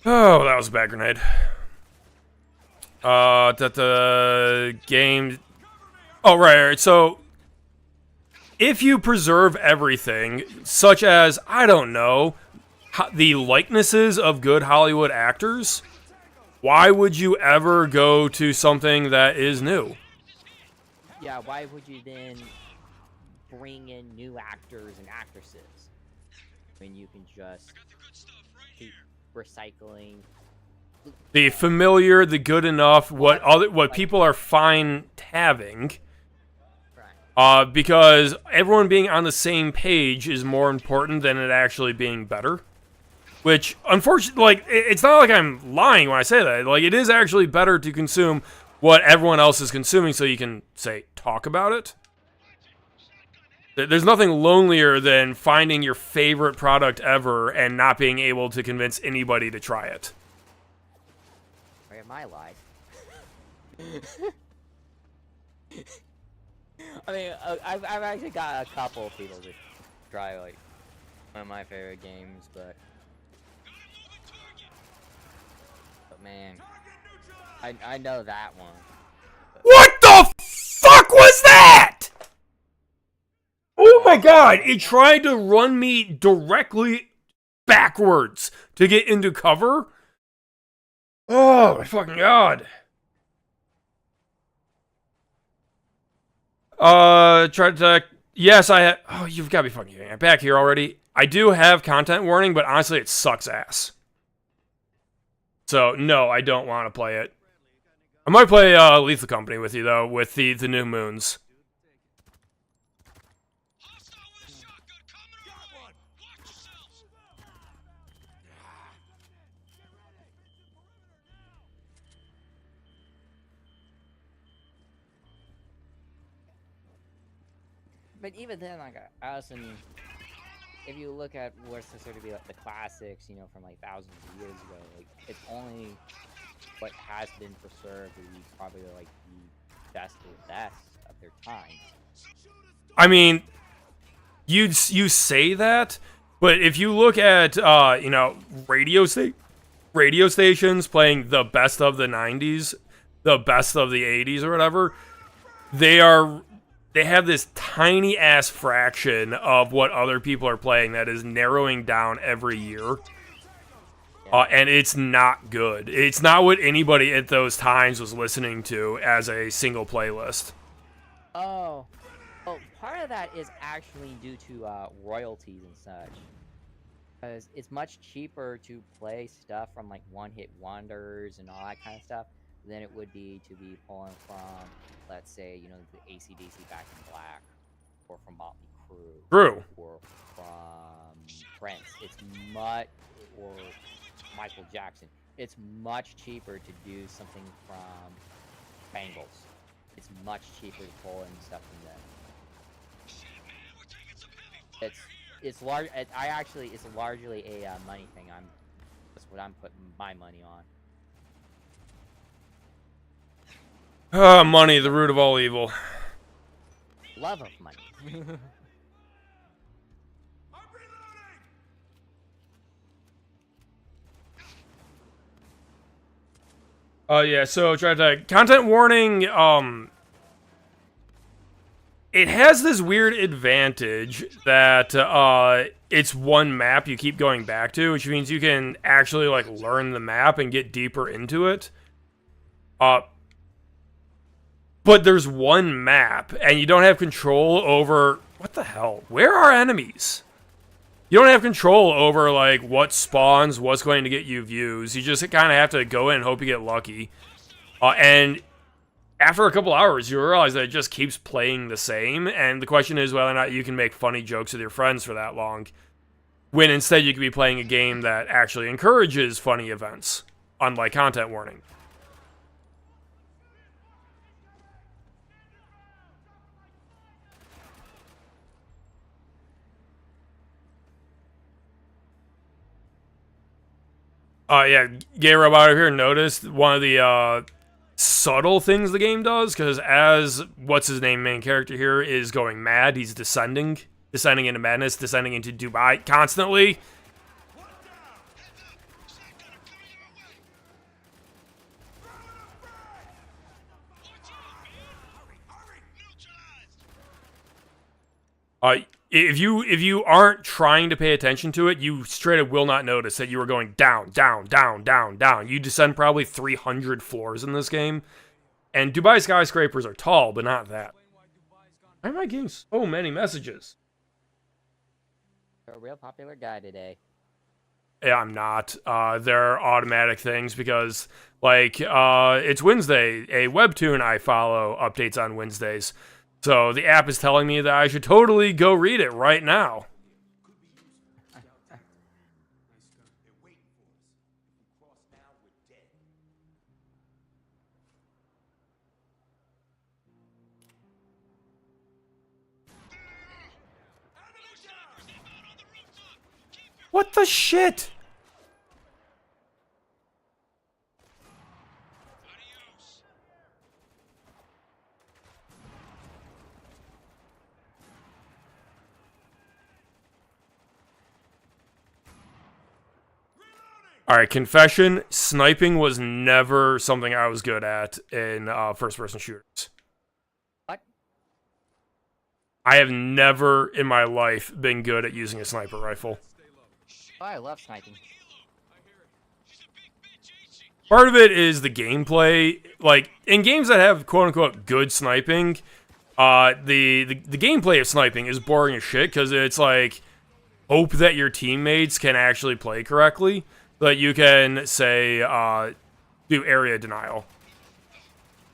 Oh, that was a bad grenade. That the game. Oh, right. So, if you preserve everything, such as, I don't know, the likenesses of good Hollywood actors, why would you ever go to something that is new? Yeah, why would you then bring in new actors and actresses when you can just keep recycling The familiar, the good enough, what people are fine having. Because everyone being on the same page is more important than it actually being better. Which, unfortunately, like, it's not like I'm lying when I say that. Like, it is actually better to consume what everyone else is consuming so you can, say, talk about it. There's nothing lonelier than finding your favorite product ever and not being able to convince anybody to try it. Where am I life? I mean, I've actually got a couple of people to try, like, one of my favorite games, but man, I know that one. What the fuck was that? Oh my god, it tried to run me directly backwards to get into cover? Oh my fucking god. Tried to... Yes, I have... Oh, you've got to be fucking kidding me. I'm back here already. I do have content warning, but honestly, it sucks ass. So, no, I don't want to play it. I might play Lethal Company with you, though, with the new moons. But even then, like, I also mean, if you look at what's considered to be like the classics, you know, from like thousands of years ago, like it's only what has been preserved that you probably like the best of the best of their time. I mean, you say that, but if you look at you know, radio stations playing the best of the 90s, the best of the 80s or whatever, they have this tiny ass fraction of what other people are playing that is narrowing down every year. And it's not good. It's not what anybody at those times was listening to as a single playlist. Oh, well, part of that is actually due to royalties and such. Because it's much cheaper to play stuff from like one-hit wonders and all that kind of stuff than it would be to be pulling from, let's say, you know, the AC/DC Back in Black, or from Motley Crue, True, or from Prince. It's much, or Michael Jackson. It's much cheaper to do something from Bengals. It's much cheaper to pull in stuff than that. It's large. It's largely a money thing. That's what I'm putting my money on. Money, the root of all evil. Love of money. Yeah, so try to content warning, it has this weird advantage that, it's one map you keep going back to, which means you can actually, like, learn the map and get deeper into it. But there's one map, and you don't have control over... What the hell? Where are enemies? You don't have control over, like, what spawns, what's going to get you views. You just kind of have to go in and hope you get lucky. And after a couple hours, you realize that it just keeps playing the same. And the question is whether or not you can make funny jokes with your friends for that long. When instead you could be playing a game that actually encourages funny events. Unlike content warning. Yeah, Gay Robot over here noticed one of the, subtle things the game does, because as, what's-his-name main character here is going mad, he's descending into madness, descending into Dubai constantly. If you aren't trying to pay attention to it, you straight up will not notice that you are going down, down, down, down, down. You descend probably 300 floors in this game. And Dubai skyscrapers are tall, but not that. Why am I getting so many messages? You're a real popular guy today. Yeah, I'm not. They're automatic things because, like, it's Wednesday. A webtoon I follow updates on Wednesdays. So the app is telling me that I should totally go read it right now. What the shit? Alright, confession, sniping was never something I was good at in first-person shooters. What? I have never in my life been good at using a sniper rifle. Oh, I love sniping. Part of it is the gameplay. Like, in games that have quote-unquote good sniping, the gameplay of sniping is boring as shit, because it's like, hope that your teammates can actually play correctly. That you can, say, do area denial.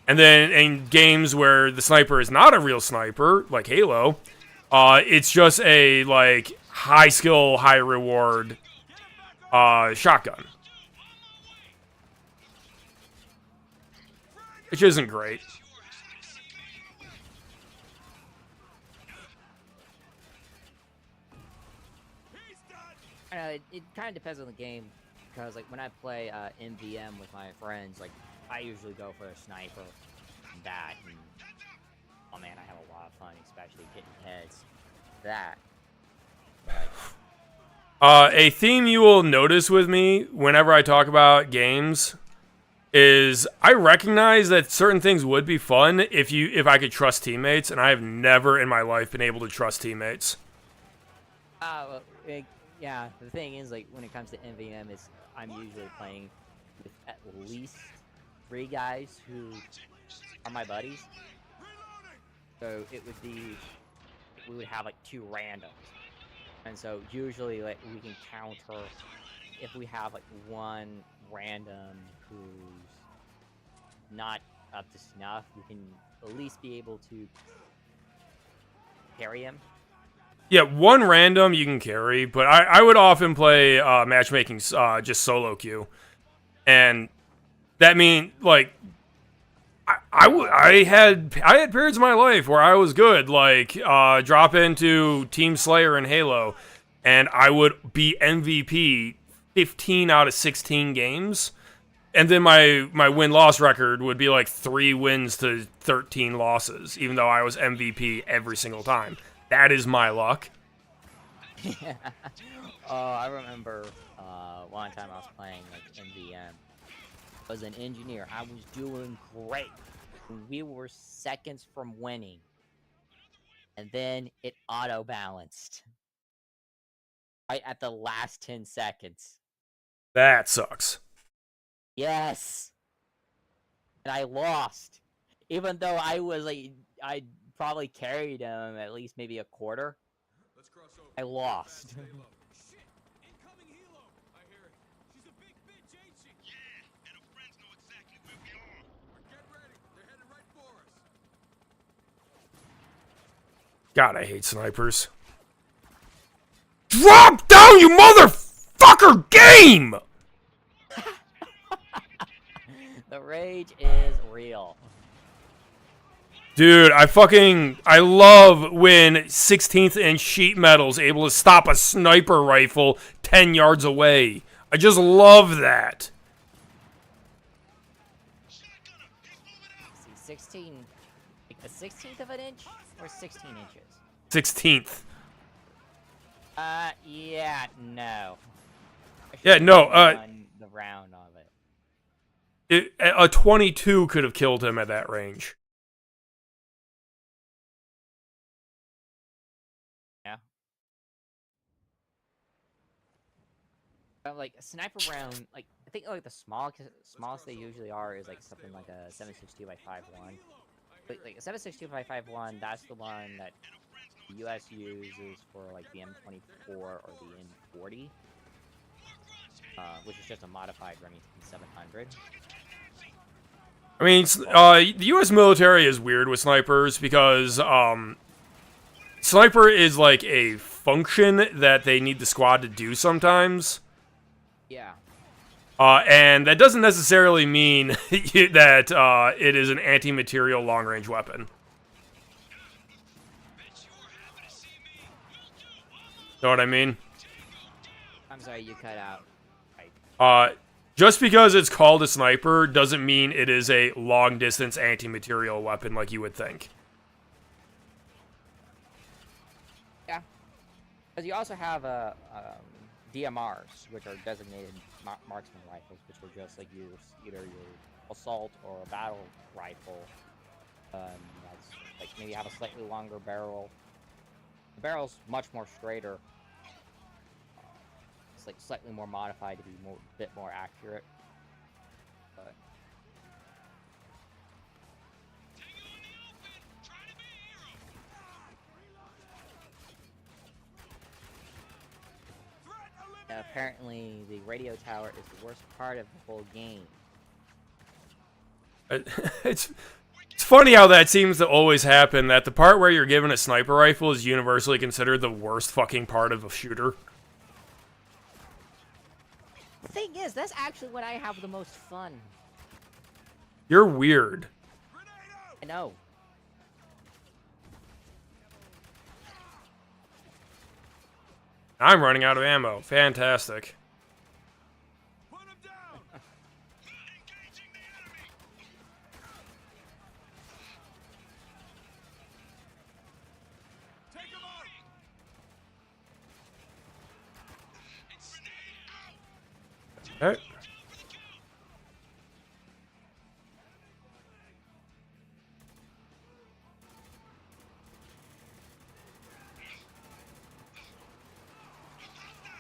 And then in games where the sniper is not a real sniper, like Halo, it's just a, like, high skill, high reward shotgun. Which isn't great. I know, it kind of depends on the game. Because, like, when I play MVM with my friends, like, I usually go for a sniper and that, and oh man, I have a lot of fun, especially hitting heads. That. A theme you will notice with me whenever I talk about games is I recognize that certain things would be fun if I could trust teammates, and I have never in my life been able to trust teammates. Well, yeah, the thing is, like, when it comes to MVM, I'm usually playing with at least 3 guys who are my buddies. So we would have like 2 randoms. And so usually, like, we can counter if we have like 1 random who's not up to snuff, we can at least be able to carry him. Yeah, 1 random you can carry, but I would often play matchmaking just solo queue. And that means, like, I had periods of my life where I was good, like drop into Team Slayer and Halo, and I would be MVP 15 out of 16 games, and then my win-loss record would be like 3 wins to 13 losses, even though I was MVP every single time. That is my luck. Yeah. Oh, I remember one time I was playing like MVM. I was an engineer. I was doing great. We were seconds from winning. And then it auto-balanced. Right at the last 10 seconds. That sucks. Yes! And I lost. Even though I was like, I probably carried him at least maybe a quarter. I lost. Shit! Incoming helo! I hear it. She's a big bitch, ain't she? Yeah, and her friends know exactly where we are. Get ready. They're headed right for us. God, I hate snipers. Drop down, you motherfucker game! The rage is real. Dude, I love when 16th inch sheet metal's able to stop a sniper rifle 10 yards away. I just love that. See, 16, like a 16th of an inch or 16 inches? 16th. Yeah, no. Yeah, no, on the round of it. A 22 could have killed him at that range. Yeah. But like a sniper round, like I think like the smallest they usually are is like something like a 7.62 by 5.1. But like a 7.62 by 5.1, that's the one that the US uses for like the M24 or the M40, which is just a modified Remington 700. I mean, the U.S. military is weird with snipers because sniper is like a function that they need the squad to do sometimes. Yeah. And that doesn't necessarily mean that it is an anti-material long-range weapon. Know what I mean? I'm sorry, you cut out. Just because it's called a sniper doesn't mean it is a long-distance anti-material weapon like you would think. Yeah. Because you also have DMRs, which are designated marksman rifles, which will just like use either your assault or a battle rifle. That's like maybe have a slightly longer barrel. The barrel's much more straighter. It's like slightly more modified to be a bit more accurate. But apparently, the radio tower is the worst part of the whole game. It's funny how that seems to always happen, that the part where you're given a sniper rifle is universally considered the worst fucking part of a shooter. The thing is, that's actually when I have the most fun. You're weird. I know. I'm running out of ammo. Fantastic. Put him down! Engaging the enemy! Take him out! Okay.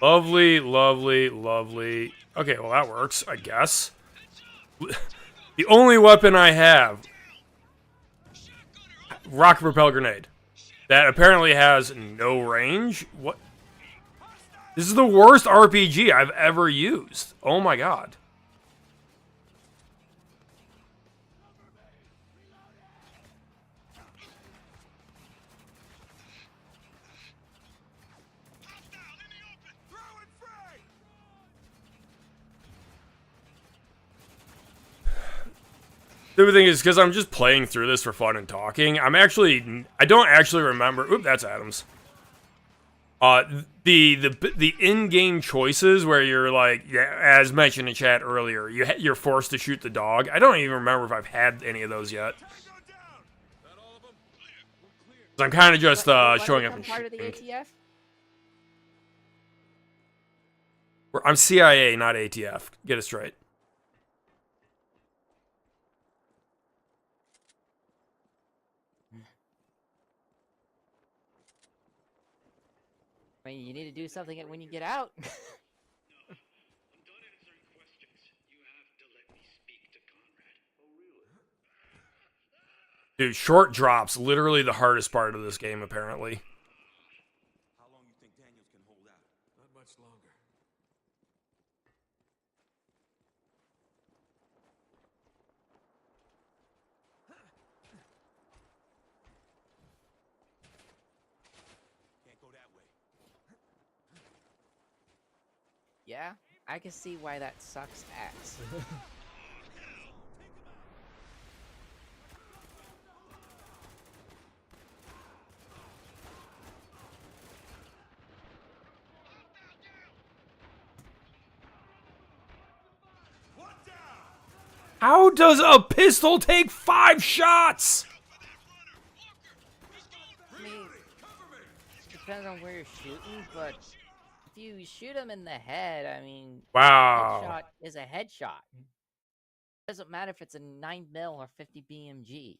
Lovely, lovely, lovely. Okay, well that works, I guess. The only weapon I have, rocket propelled grenade, that apparently has no range. What? This is the worst RPG I've ever used. Oh my god. The thing is, because I'm just playing through this for fun and talking, I don't actually remember. Oop, that's Adams. The in-game choices where you're like, yeah, as mentioned in chat earlier, you're forced to shoot the dog. I don't even remember if I've had any of those yet. I'm kind of just showing up and part of the shooting. ATF? I'm CIA, not ATF. Get it straight. I mean, you need to do something when you get out. I'm done answering questions. You have to let me speak to Conrad. Oh, really? Dude, short drops, literally the hardest part of this game, apparently. How long you think Daniels can hold out? Not much longer. Can't go that way. Yeah, I can see why that sucks ass. How does a pistol take 5 shots? I mean, depends on where you're shooting, but if you shoot him in the head, I mean, Wow. headshot is a headshot. Doesn't matter if it's a 9mm or 50 BMG.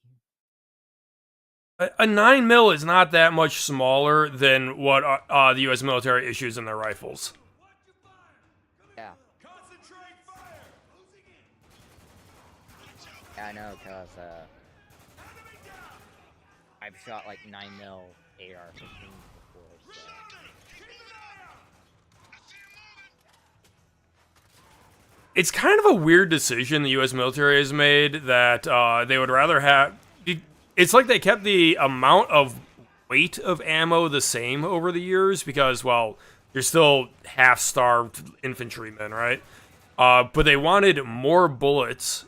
A 9mm is not that much smaller than what the U.S. military issues in their rifles. Yeah. Yeah, I know, cause I've shot like 9mm AR-15 before, so. It's kind of a weird decision the U.S. military has made that they would rather have. It's like they kept the amount of weight of ammo the same over the years because, well, you're still half-starved infantrymen, right? But they wanted more bullets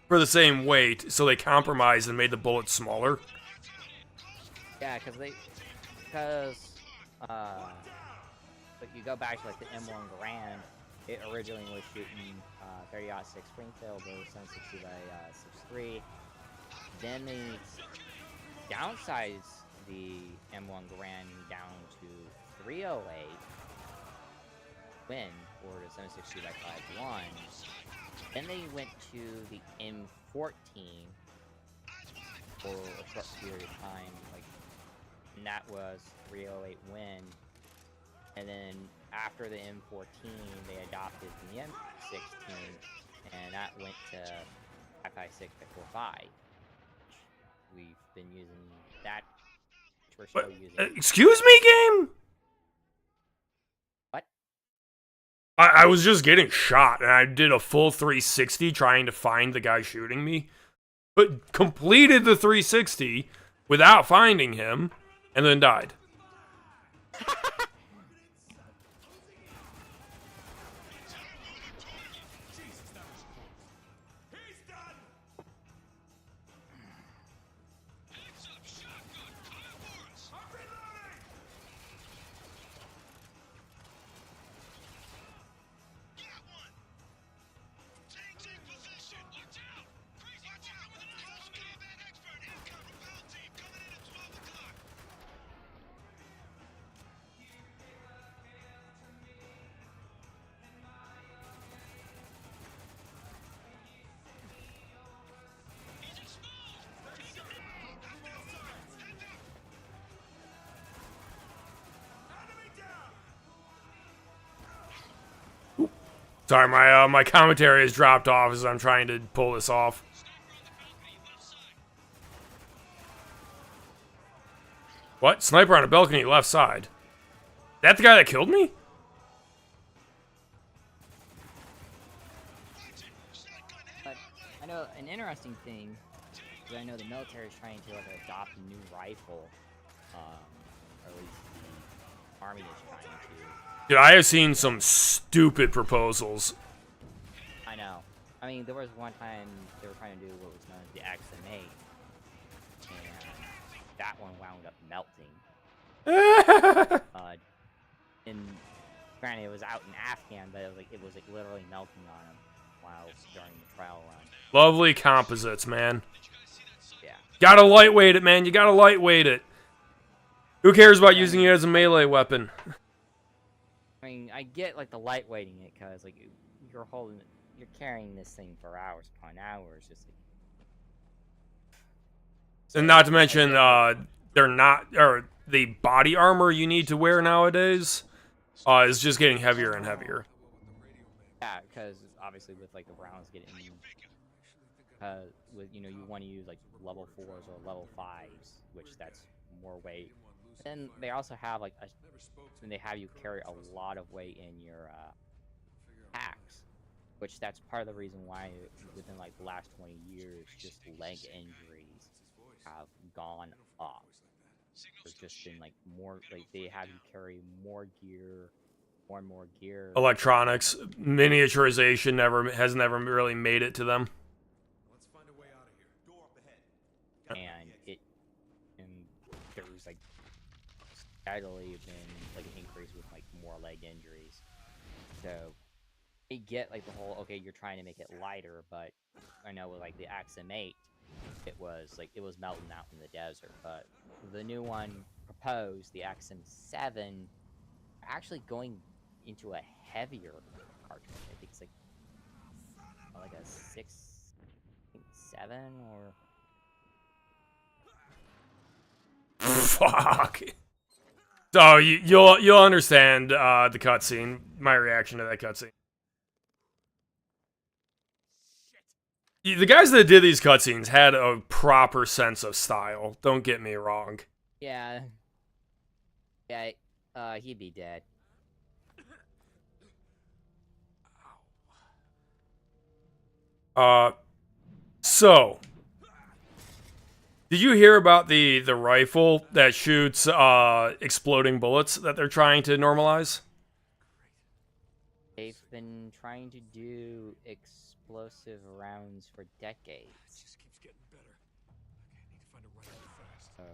for the same weight, so they compromised and made the bullets smaller. Yeah, because if you go back to like the M1 Grand, it originally was shooting 30-06 Springfield or 760 by 6.3. Then they downsized the M1 Grand down to 308 Win or the 760 by 5.1. Then they went to the M14 for a short period of time, and that was 308 Win. And then after the M14, they adopted the M16, and that went to 5.56 by 4.5. We've been using that. We're still using. Excuse me, game? What? I was just getting shot, and I did a full 360 trying to find the guy shooting me, but completed the 360 without finding him, and then died. Sorry, my commentary has dropped off as I'm trying to pull this off. What? Sniper on a balcony left side. That the guy that killed me? But I know an interesting thing is I know the military is trying to adopt a new rifle, or at least the army is trying to. Dude, I have seen some stupid proposals. I know. I mean, there was one time they were trying to do what was known as the XM8, and that one wound up melting. And granted, it was out in Afghan, but it was like literally melting on him while during the trial run. Lovely composites, man. Yeah. Gotta lightweight it, man. You gotta lightweight it. Who cares about using it as a melee weapon? I mean, I get like the lightweighting it, cause like you're carrying this thing for hours upon hours, just like. And not to mention, they're not, or the body armor you need to wear nowadays is just getting heavier and heavier. Yeah, because obviously with like the rounds getting, with you want to use like level 4s or level 5s, which that's more weight. And they also have like and they have you carry a lot of weight in your packs, which that's part of the reason why within like the last 20 years, just leg injuries have gone up. There's just been like more, like they have you carry more gear, more and more gear. Electronics, miniaturization has never really made it to them. Let's find a way out of here. Door up ahead. And there's like steadily been like an increase with like more leg injuries. So they get like the whole, okay, you're trying to make it lighter, but I know with like the XM8, it was melting out in the desert. But the new one proposed, the XM7, actually going into a heavier cartridge. I think it's like a 6.7 or. Fuck. So you'll understand the cutscene, my reaction to that cutscene. The guys that did these cutscenes had a proper sense of style. Don't get me wrong. Yeah. Yeah. He'd be dead. So, did you hear about the rifle that shoots exploding bullets that they're trying to normalize? They've been trying to do explosive rounds for decades. Just keeps getting better. Okay, I need to find a rifle fast. So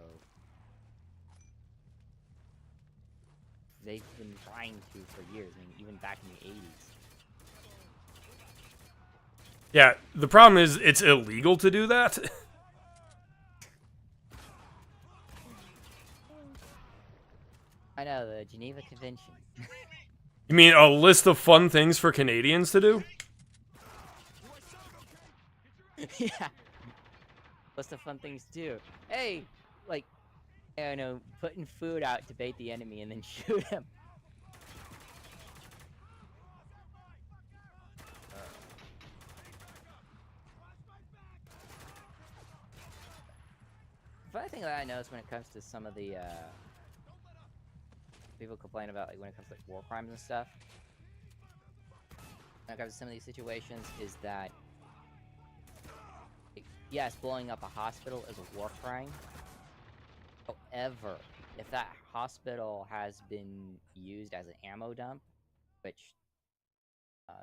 they've been trying to for years. I mean, even back in the 80s. Yeah, the problem is it's illegal to do that. I know, the Geneva Convention. You mean a list of fun things for Canadians to do? Yeah. List of fun things to do. Hey, like, I don't know, putting food out to bait the enemy and then shoot him. Funny thing that I notice when it comes to some of the people complain about, like when it comes to like war crimes and stuff, when it comes to some of these situations, is that yes, blowing up a hospital is a war crime. However, if that hospital has been used as an ammo dump, which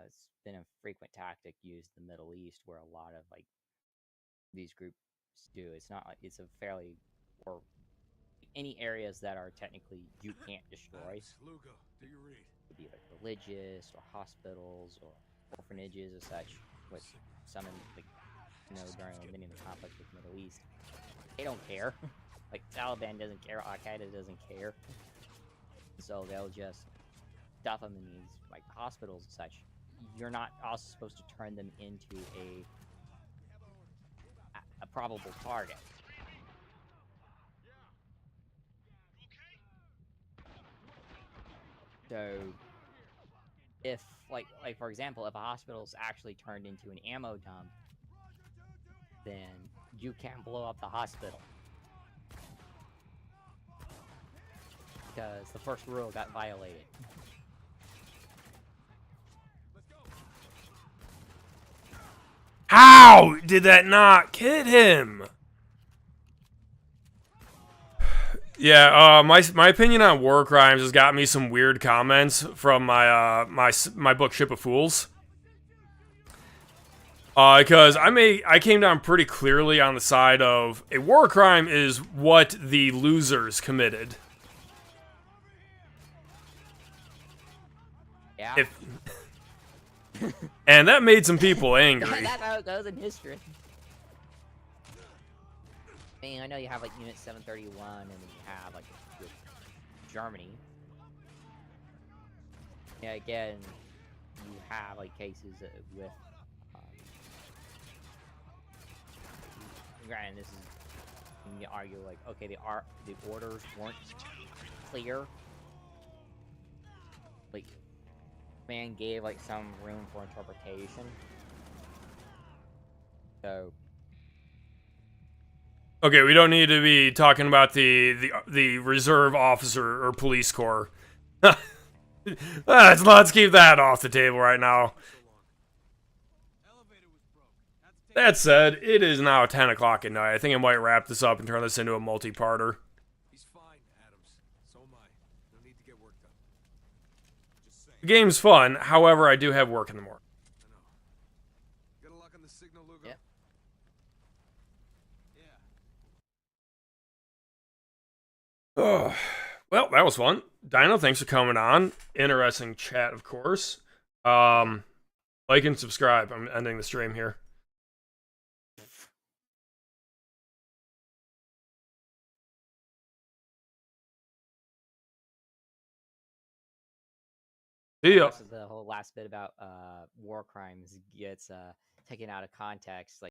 it's been a frequent tactic used in the Middle East, where a lot of like these groups do. It's not like it's a fairly, or any areas that are technically you can't destroy. Lugo, do you read? Would be like religious or hospitals or orphanages or such. With some in, like, during many of the conflicts with the Middle East, they don't care. Like Taliban doesn't care, Al Qaeda doesn't care. So they'll just stuff them in these like hospitals and such. You're not also supposed to turn them into a probable target. So, if like for example, if a hospital is actually turned into an ammo dump, then you can't blow up the hospital because the first rule got violated. How did that not hit him? Yeah, my opinion on war crimes has got me some weird comments from my book Ship of Fools. Because I came down pretty clearly on the side of a war crime is what the losers committed. Yeah. If and that made some people angry. That's how it goes in history. I mean, I know you have like Unit 731, and then you have like with Germany. Yeah, again, you have like cases with. Granted, this is you can argue like, okay, the orders weren't clear. Like, man gave like some room for interpretation. So. Okay, we don't need to be talking about the reserve officer or police corps. let's keep that off the table right now. That said, it is now 10 o'clock at night. I think I might wrap this up and turn this into a multi-parter. He's fine, Adams. So am I. No need to get work done. Just saying. The game's fun, however, I do have work in the morning. I know. Got a lock on the signal, Lugo? Yep. Yeah. Oh, well, that was fun. Dino, thanks for coming on. Interesting chat, of course. Like and subscribe. I'm ending the stream here. See ya. The whole last bit about war crimes gets taken out of context. Like,